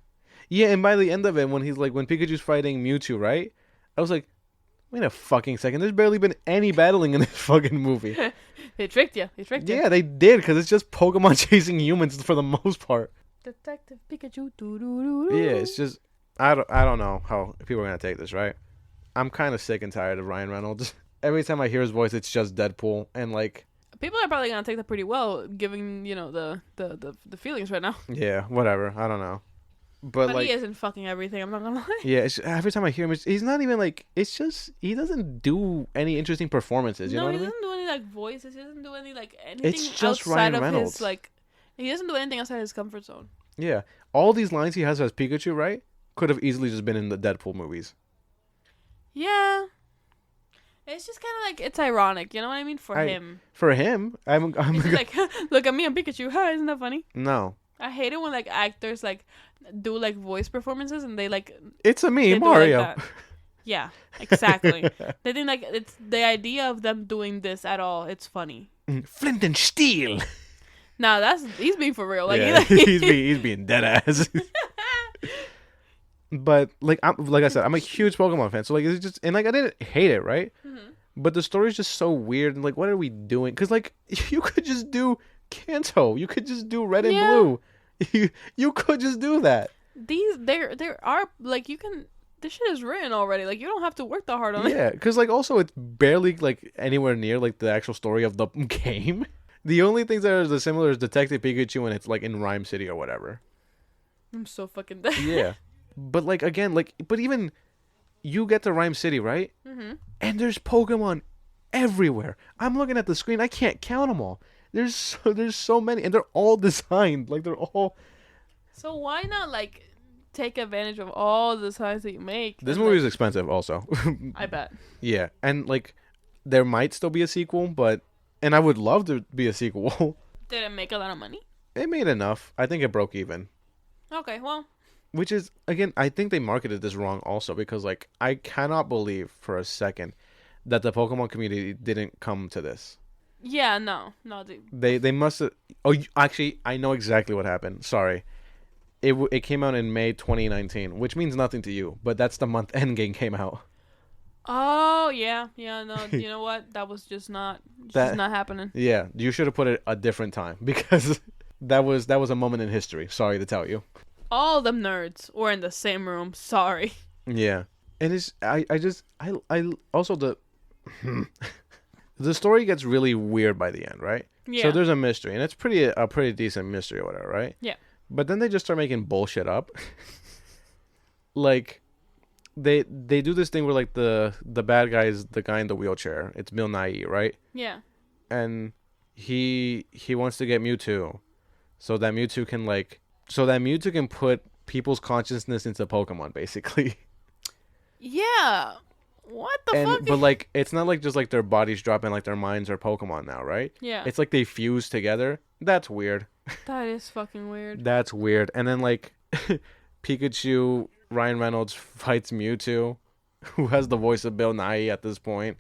Yeah, and by the end of it, when Pikachu's fighting Mewtwo, right? I was like, wait a fucking second. There's barely been any battling in this fucking movie. They tricked you. Yeah, they did, because it's just Pokemon chasing humans for the most part. Detective Pikachu. Yeah, it's just, I don't know how people are going to take this, right? I'm kind of sick and tired of Ryan Reynolds. Every time I hear his voice, it's just Deadpool. And, like... People are probably going to take that pretty well, given, the feelings right now. Yeah, whatever. I don't know. But like, he isn't fucking everything, I'm not gonna lie. Yeah, every time I hear him, he's not even like, it's just, he doesn't do any interesting performances, you know what I mean? He doesn't do any like voices, he doesn't do any like anything it's just outside Ryan Reynolds. Of his, like, he doesn't do anything outside his comfort zone. Yeah. All these lines he has as Pikachu, right, could have easily just been in the Deadpool movies. Yeah. It's just kind of like, it's ironic, you know what I mean? For him, I'm like, look at me, I'm Pikachu. Hi, isn't that funny? No. I hate it when like actors like do like voice performances and they like, it's a me, Mario. Like yeah, exactly. They think like it's the idea of them doing this at all. It's funny. Flint and Steel. Nah, he's being for real. Like, yeah, he's being dead ass. But like I said, I'm a huge Pokemon fan, so like it's just, and like I didn't hate it, right? Mm-hmm. But the story's just so weird, and like, what are we doing? Because like you could just do Kanto, you could just do Red and Blue, you could just do that. There are like, you can. This shit is written already. Like, you don't have to work that hard on it. Yeah, because like also it's barely like anywhere near like the actual story of the game. The only things that are similar is Detective Pikachu, and it's like in Rhyme City or whatever. I'm so fucking dead. Yeah. But like again, like, but even you get to Rhyme City, right? Mm-hmm. And there's Pokemon everywhere. I'm looking at the screen. I can't count them all. There's so many, and they're all designed like they're all. So why not like take advantage of all the designs that you make? This movie is expensive, also. I bet. Yeah, and like there might still be a sequel, and I would love to be a sequel. Did it make a lot of money? It made enough. I think it broke even. Okay, well. Which is, again, I think they marketed this wrong also, because, like, I cannot believe for a second that the Pokemon community didn't come to this. Yeah, no. They must have... Oh, actually, I know exactly what happened. Sorry. It came out in May 2019, which means nothing to you, but that's the month Endgame came out. Oh, yeah. Yeah, no, you know what? That was just not happening. Yeah, you should have put it a different time, because that was a moment in history. Sorry to tell you. All them nerds were in the same room. Sorry. Yeah, and it's I also the the story gets really weird by the end, right? Yeah. So there's a mystery, and it's a pretty decent mystery or whatever, right? Yeah. But then they just start making bullshit up. Like they do this thing where like the bad guy is the guy in the wheelchair. It's Bill Nye, right? Yeah. And he wants to get Mewtwo, so that Mewtwo can put people's consciousness into Pokemon, basically. Yeah. What the fuck? But like, it's not like just like their bodies drop and like their minds are Pokemon now, right? Yeah. It's like they fuse together. That's weird. That is fucking weird. That's weird. And then like Pikachu, Ryan Reynolds fights Mewtwo, who has the voice of Bill Nye at this point.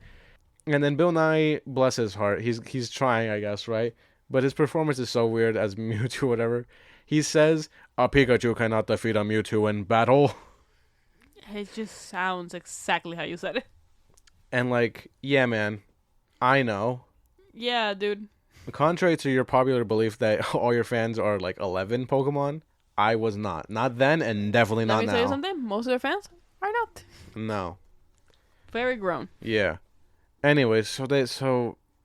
And then Bill Nye, bless his heart, he's trying, I guess, right? But his performance is so weird as Mewtwo, whatever. He says, A Pikachu cannot defeat a Mewtwo in battle. It just sounds exactly how you said it. And like, yeah, man, I know. Yeah, dude. Contrary to your popular belief that all your fans are like 11 Pokemon, I was not. Not then, and definitely not now. Let me tell you something. Most of their fans are not. No. Very grown. Yeah. Anyways,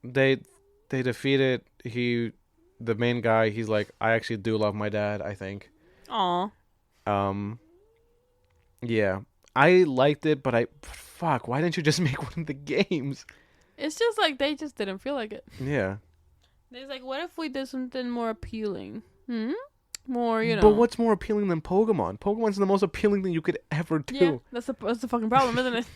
they defeated the main guy. He's like, I actually do love my dad, I think. Aw. Yeah. I liked it, but fuck, why didn't you just make one of the games? It's just like they just didn't feel like it. Yeah. They're like, what if we did something more appealing? More, you know. But what's more appealing than Pokemon? Pokemon's the most appealing thing you could ever do. Yeah, that's the fucking problem, isn't it?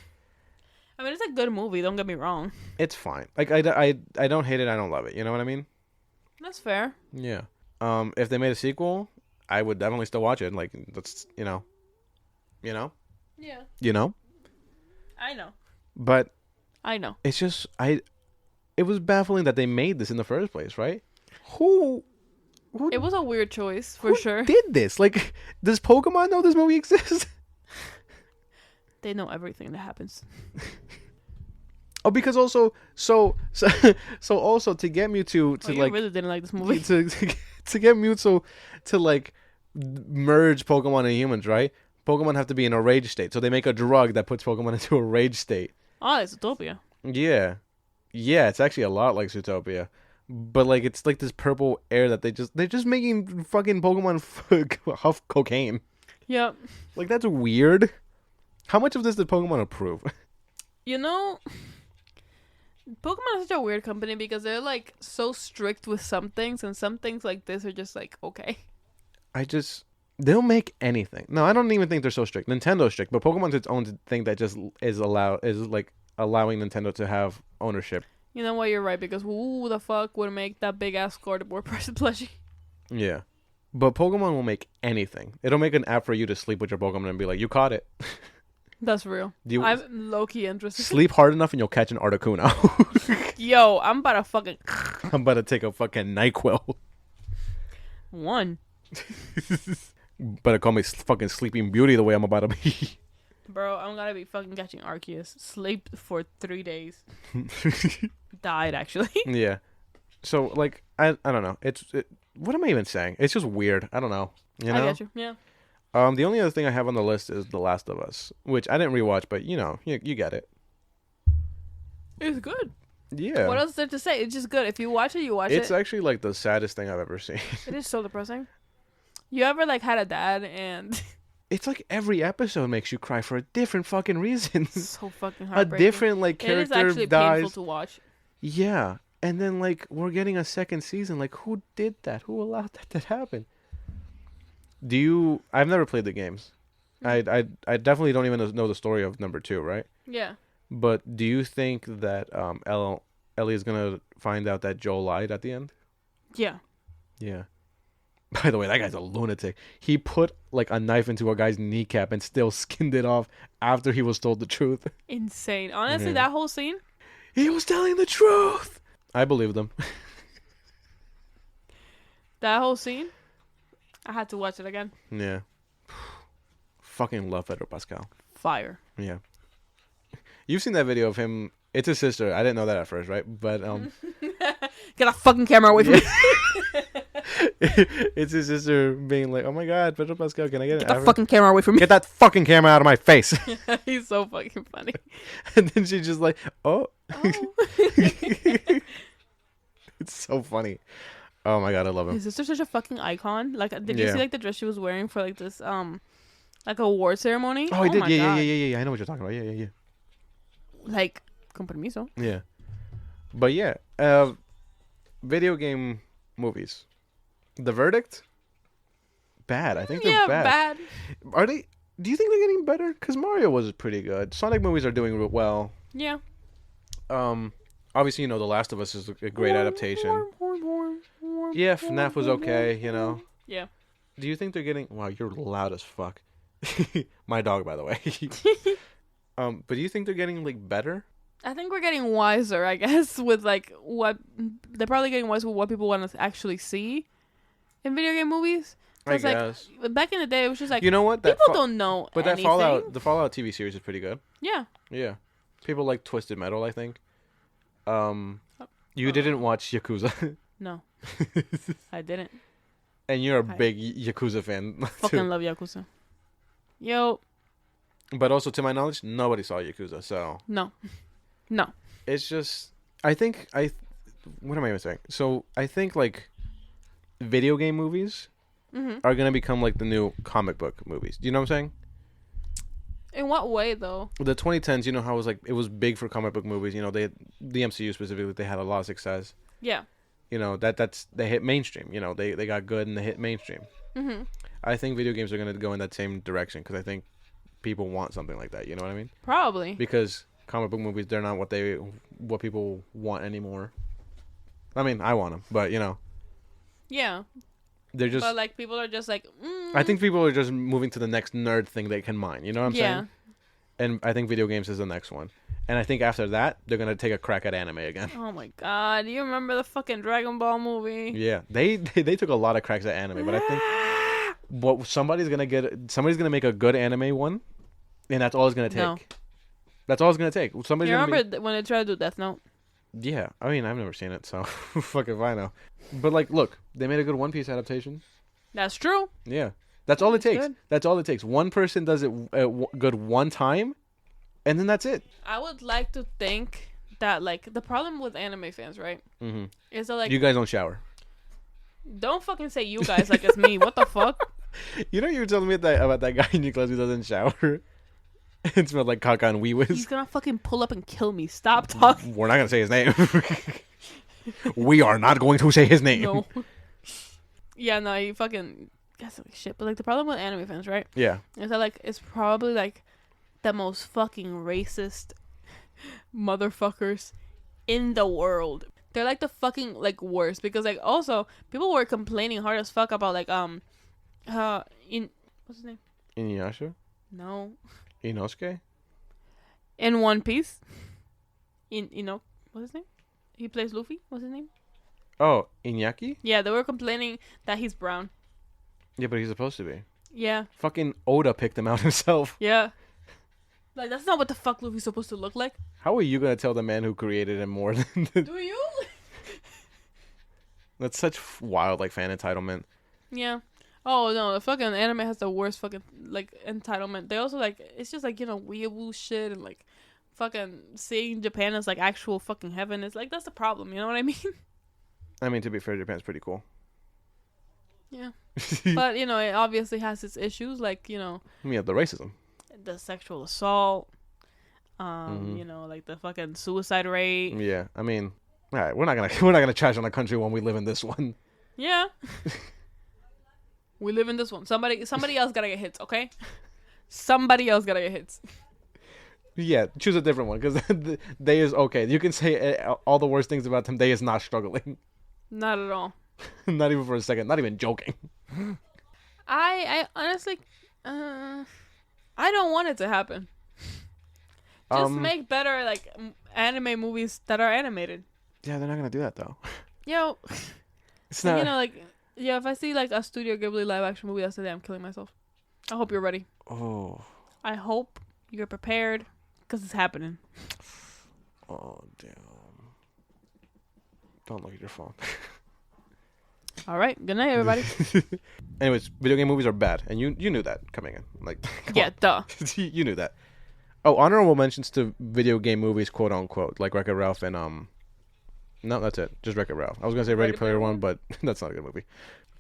I mean, it's a good movie. Don't get me wrong. It's fine. Like I don't hate it. I don't love it. You know what I mean? That's fair. Yeah. If they made a sequel, I would definitely still watch it. Like that's Yeah. You know. I know. But I know. it's just it was baffling that they made this in the first place, right? Who It was a weird choice for sure. did this? Like, does Pokemon know this movie exists? They know everything that happens. Oh, because also so also to get Mewtwo to you really didn't like this movie. to get Mewtwo to like merge Pokemon and humans, right? Pokemon have to be in a rage state, so they make a drug that puts Pokemon into a rage state. Oh, it's Utopia. Yeah, it's actually a lot like Zootopia, but like it's like this purple air that they're just making fucking Pokemon huff cocaine. Yep. Like that's weird. How much of this did Pokemon approve? You know, Pokemon is such a weird company because they're like so strict with some things, and some things like this are just like okay. They'll make anything. No, I don't even think they're so strict. Nintendo's strict, but Pokemon's its own thing that just is like allowing Nintendo to have ownership. You know what? You're right because who the fuck would make that big ass Squirtle plushie? Yeah, but Pokemon will make anything. It'll make an app for you to sleep with your Pokemon and be like, "You caught it." That's real. I'm low key interested. Sleep hard enough and you'll catch an Articuno. Yo, I'm about to fucking. I'm about to take a fucking NyQuil. One. Better call me fucking Sleeping Beauty the way I'm about to be. Bro, I'm gonna be fucking catching Arceus. Sleep for 3 days. Died, actually. Yeah. So, like, I don't know. What am I even saying? It's just weird. I don't know. You know? I get you, yeah. The only other thing I have on the list is The Last of Us, which I didn't rewatch, but, you know, you get it. It's good. Yeah. What else is there to say? It's just good. If you watch it, you watch it. It's actually, like, the saddest thing I've ever seen. It is so depressing. You ever, like, had a dad and... It's like every episode makes you cry for a different fucking reason. So fucking heartbreaking. A different, like, character dies. It is actually painful to watch. Yeah. And then, like, we're getting a second season. Like, who did that? Who allowed that to happen? I've never played the games. I definitely don't even know the story of number 2, right? Yeah. But do you think that Ellie is going to find out that Joel lied at the end? Yeah. Yeah. By the way, that guy's a lunatic. He put, like, a knife into a guy's kneecap and still skinned it off after he was told the truth. Insane. Honestly, that whole scene... He was telling the truth! I believed him. That whole scene... I had to watch it again. Yeah. Fucking love Pedro Pascal. Fire. Yeah. You've seen that video of him. It's his sister. I didn't know that at first, right? But Get a fucking camera away from me. It's his sister being like, "Oh my god, Pedro Pascal, can I get the fucking camera away from me? Get that fucking camera out of my face." He's so fucking funny. And then she's just like, "Oh." It's so funny. Oh my god, I love him. His sister's such a fucking icon. Like, did you see like the dress she was wearing for like this like a award ceremony? Oh, I did. Yeah. I know what you're talking about. Yeah. Like, con permiso. Yeah. But yeah, video game movies. The Verdict? Bad. I think they're bad. Are they? Do you think they're getting better? Because Mario was pretty good. Sonic movies are doing well. Yeah. Obviously, you know, The Last of Us is a great adaptation. Yeah, FNAF was okay, you know. Yeah. Do you think they're getting... Wow, you're loud as fuck. My dog, by the way. But do you think they're getting, like, better? I think we're getting wiser, I guess, with, like, what... They're probably getting wiser with what people want to actually see in video game movies. I guess. Like, back in the day, it was just like, you know what? People don't know But anything. the Fallout TV series is pretty good. Yeah. Yeah. People like Twisted Metal, I think. You didn't watch Yakuza. No. I didn't. And you're a big Yakuza fan. Fucking love Yakuza. Yo. But also, to my knowledge, nobody saw Yakuza, so. No. It's just, what am I even saying? So, I think, like, video game movies are going to become, like, the new comic book movies. Do you know what I'm saying? In what way, though? The 2010s, you know how it was big for comic book movies. You know, the MCU specifically, they had a lot of success. Yeah. You know, they hit mainstream. You know, they got good and they hit mainstream. Mm-hmm. I think video games are going to go in that same direction because I think people want something like that. You know what I mean? Probably. Because comic book movies, they're not what people want anymore. I mean, I want them, but you know. Yeah. They're just. But like people are just like. I think people are just moving to the next nerd thing they can mine. You know what I'm saying? And I think video games is the next one. And I think after that, they're gonna take a crack at anime again. Oh my god! You remember the fucking Dragon Ball movie? Yeah, they took a lot of cracks at anime, but I think somebody's gonna make a good anime one, and that's all it's gonna take. No. That's all it's gonna take. Somebody's You gonna remember when they tried to do Death Note? Yeah, I mean I've never seen it, so fuck if I know. But like, look, they made a good One Piece adaptation. That's true. Yeah, that's all it takes. Good. That's all it takes. One person does it good one time, and then that's it. I would like to think that like the problem with anime fans, right? Mm-hmm. Is that like you guys don't shower. Don't fucking say you guys like it's me. What the fuck? You know you were telling me about that guy in your class who doesn't shower. It smelled like caca and wee whiz. He's gonna fucking pull up and kill me. Stop talking. We're not gonna say his name. We are not going to say his name. No. Yeah, no, he fucking that's like shit. But like the problem with anime fans, right? Yeah. Is that like it's probably like the most fucking racist motherfuckers in the world. They're like the fucking like worst because like also people were complaining hard as fuck about like what's his name? Inuyasha? No. Inosuke? In One Piece. What's his name? He plays Luffy. What's his name? Oh, Iñaki? Yeah, they were complaining that he's brown. Yeah, but he's supposed to be. Yeah. Fucking Oda picked him out himself. Yeah. Like that's not what the fuck Luffy's supposed to look like. How are you gonna tell the man who created him more than Do you? That's such wild like fan entitlement. Yeah. Oh no, the fucking anime has the worst fucking like entitlement. They also like it's just like weeaboo shit and like fucking seeing Japan as like actual fucking heaven is like that's the problem. You know what I mean? I mean, to be fair, Japan's pretty cool. Yeah. But it obviously has its issues like Yeah, the racism, the sexual assault, like the fucking suicide rate. Yeah, I mean, all right, we're not gonna trash on the country when we live in this one. Yeah. We live in this one. Somebody else gotta get hits, okay? Somebody else gotta get hits. Yeah, choose a different one because they is okay. You can say all the worst things about them. They is not struggling. Not at all. Not even for a second. Not even joking. I honestly, I don't want it to happen. Just make better like anime movies that are animated. Yeah, they're not gonna do that though. Yo, it's not. If I see like a Studio Ghibli live action movie, that's the day I'm killing myself. I hope you're ready. Oh. I hope you're prepared because it's happening. Oh damn! Don't look at your phone. All right. Good night, everybody. Anyways, video game movies are bad, and you knew that coming in. Like, yeah, duh. You knew that. Oh, honorable mentions to video game movies, quote unquote, like Wreck-It Ralph and No, that's it. Just Wreck-It Ralph. I was gonna say Ready Player One, but that's not a good movie.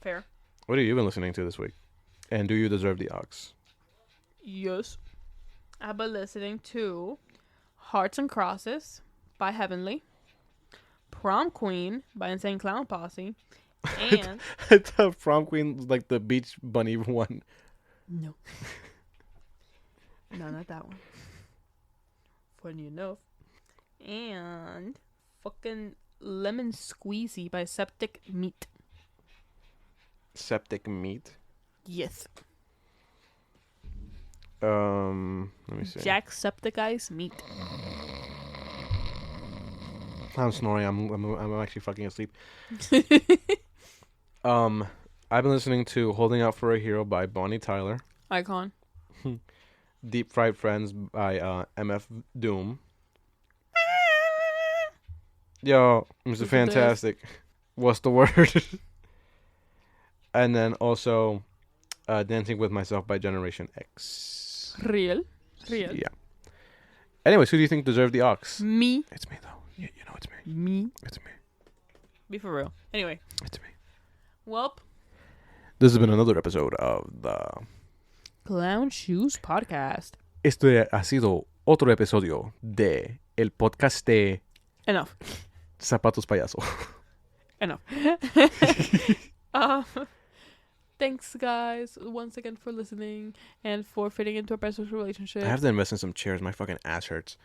Fair. What have you been listening to this week? And do you deserve the ox? Yes. I've been listening to Hearts and Crosses by Heavenly, Prom Queen by Insane Clown Posse, and I thought Prom Queen was like the Beach Bunny one. No. No, not that one. Funny enough. And fucking Lemon Squeezy by Septic Meat. Septic Meat? Yes. Let me see. Jack Septic Ice Meat. I'm snoring. I'm actually fucking asleep. I've been listening to "Holding Out for a Hero" by Bonnie Tyler. Icon. "Deep Fried Friends" by MF Doom. Yo, Mr. Fantastic. What's the word? And then also "Dancing with Myself" by Generation X. Real. Yeah. Anyways, who do you think deserved the ox? Me. It's me, though. You know it's me. Me. It's me. Be for real. Anyway. It's me. Welp. This has been another episode of the Clown Shoes Podcast. Este ha sido otro episodio de el podcast de Enough. Zapatos Payaso. Enough. Thanks, guys, once again for listening and for fitting into a best relationship. I have to invest in some chairs. My fucking ass hurts.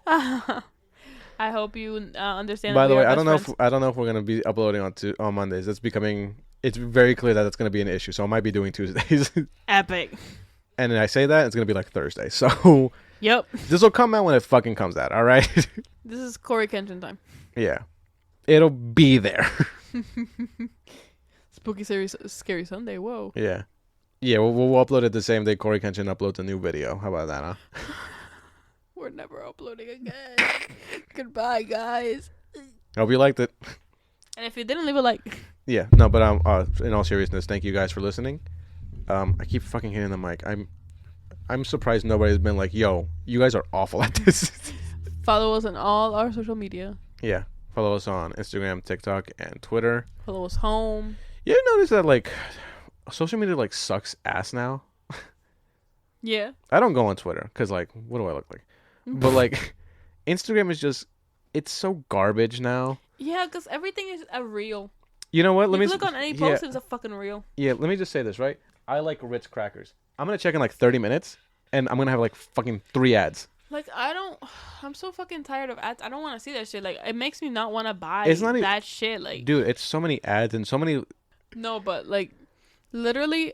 I hope you understand. By the way, I don't know if we're gonna be uploading on Mondays. It's very clear that it's gonna be an issue. So I might be doing Tuesdays. Epic. And then I say that it's gonna be like Thursday. So yep, this will come out when it fucking comes out. All right. This is Corey Kenshin time. Yeah, it'll be there. Spooky Scary Sunday. Whoa. Yeah. We'll upload it the same day Corey Kenshin uploads a new video. How about that, huh? We're never uploading again. Goodbye, guys. Hope you liked it. And if you didn't, leave a like. Yeah, no, but in all seriousness, thank you guys for listening. I keep fucking hitting the mic. I'm surprised nobody's been like, yo, you guys are awful at this. Follow us on all our social media. Yeah, follow us on Instagram, TikTok, and Twitter. Follow us home. You ever notice that like social media like sucks ass now? Yeah. I don't go on Twitter because like, what do I look like? But like, Instagram is just, it's so garbage now. Yeah, because everything is a reel. You know what? Let me look on any post, it's a fucking reel. Yeah, let me just say this, right? I like Ritz crackers. I'm gonna check in like 30 minutes, and I'm gonna have like fucking 3 ads. Like I'm so fucking tired of ads. I don't want to see that shit. Like it makes me not want to buy that shit. Like, dude, it's so many ads and so many. No, but like, literally,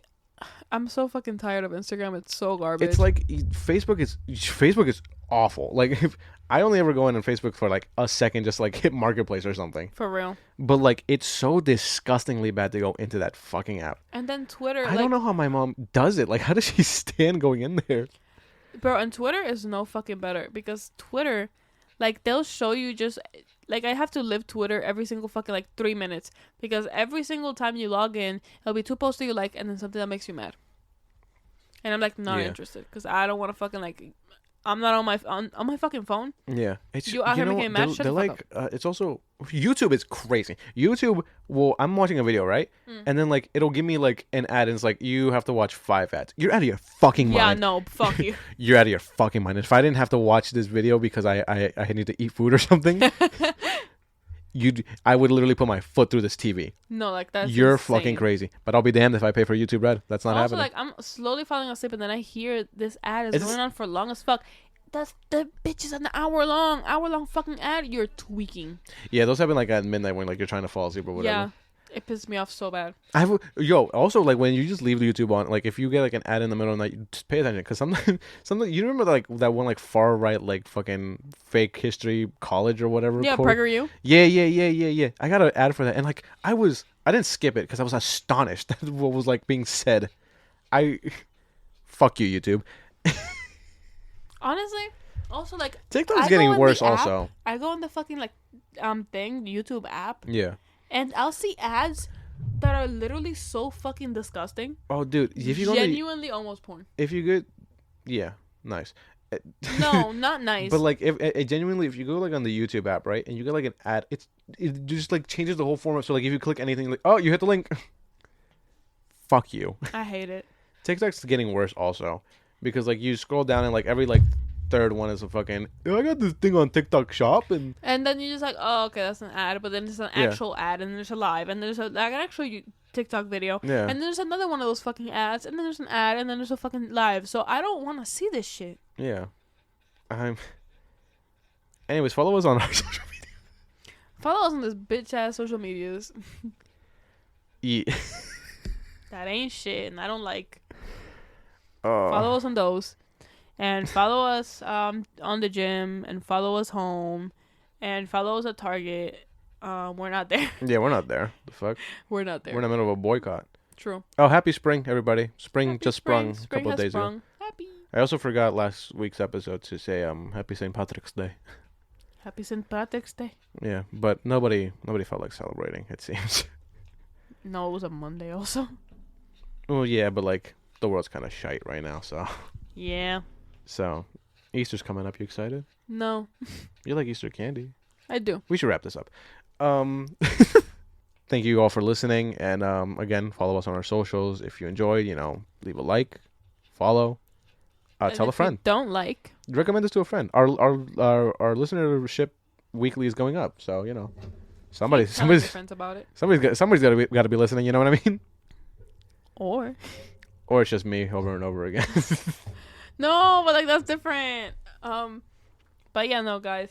I'm so fucking tired of Instagram. It's so garbage. It's like Facebook is awful. Like if I only ever go in on Facebook for like a second, just like hit Marketplace or something. For real. But like, it's so disgustingly bad to go into that fucking app. And then Twitter. I don't know how my mom does it. Like, how does she stand going in there? Bro, and Twitter is no fucking better because Twitter, like, they'll show you just, like, I have to live Twitter every single fucking, like, 3 minutes because every single time you log in, it'll be 2 posts that you like and then something that makes you mad. And I'm, like, not interested because I don't want to fucking, like, I'm not on my fucking phone. Yeah, it's you out here making mad. Shut the fuck up. It's also YouTube is crazy. YouTube I'm watching a video, right? And then like it'll give me like an ad, and it's like you have to watch 5 ads. You're out of your fucking mind. Yeah, no, fuck you. You're out of your fucking mind. If I didn't have to watch this video because I need to eat food or something, I would literally put my foot through this TV. No, like that's you're insane. Fucking crazy. But I'll be damned if I pay for YouTube Red. That's not also, happening. like I'm slowly falling asleep, and then I hear this ad is going on for long as fuck. The bitch is an hour long fucking ad. You're tweaking. Yeah, those happen like at midnight when like you're trying to fall asleep or whatever. Yeah, it pissed me off so bad. Also like when you just leave the YouTube on, like if you get like an ad in the middle of the night, just pay attention because sometimes you remember like that one like far right like fucking fake history college or whatever. Yeah, PragerU. Yeah. I got an ad for that, and like I didn't skip it because I was astonished at what was like being said. Fuck you, YouTube. Honestly, also like TikTok's getting worse. Also, I go on the fucking like YouTube app. Yeah. And I'll see ads that are literally so fucking disgusting. Oh, dude, if you genuinely almost porn. If you go, yeah, nice. No, not nice. But like, if genuinely, if you go like on the YouTube app, right, and you get like an ad, it just like changes the whole format. So like, if you click anything, like, oh, you hit the link. Fuck you. I hate it. TikTok's getting worse also. Because like you scroll down and like every like third one is a fucking I got this thing on TikTok Shop and then you're just like, oh, okay, that's an ad, but then there's an actual ad, and there's a live, and there's like an actual TikTok video, and then there's another one of those fucking ads, and then there's an ad, and then there's a fucking live. So I don't want to see this shit. Yeah. Anyways, follow us on our social media. Follow us on this bitch ass social medias. Yeah. That ain't shit, and I don't like. Follow us on those, and follow us on the gym, and follow us home, and follow us at Target, we're not there. Yeah, we're not there. The fuck? We're not there. We're in the middle of a boycott. True. Oh, happy spring, everybody. Spring Happy just spring. sprung a couple of days ago. Happy. I also forgot last week's episode to say happy St. Patrick's Day. Happy St. Patrick's Day. Yeah, but nobody felt like celebrating, it seems. No, it was a Monday also. Well, yeah, but like the world's kind of shite right now, so. Yeah. So, Easter's coming up. You excited? No. You like Easter candy? I do. We should wrap this up. Thank you all for listening, and again, follow us on our socials. If you enjoyed, leave a like, follow, tell a friend. Don't like. Recommend this to a friend. Our listenership weekly is going up, so somebody's friends about it. somebody's got to be listening. You know what I mean? Or it's just me over and over again. No, but like that's different. But yeah, no, guys.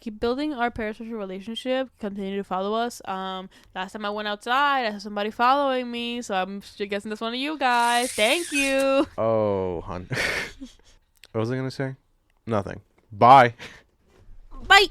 Keep building our parasocial relationship. Continue to follow us. Last time I went outside, I saw somebody following me, so I'm guessing that's one of you guys. Thank you. Oh, hon. What was I gonna say? Nothing. Bye. Bye.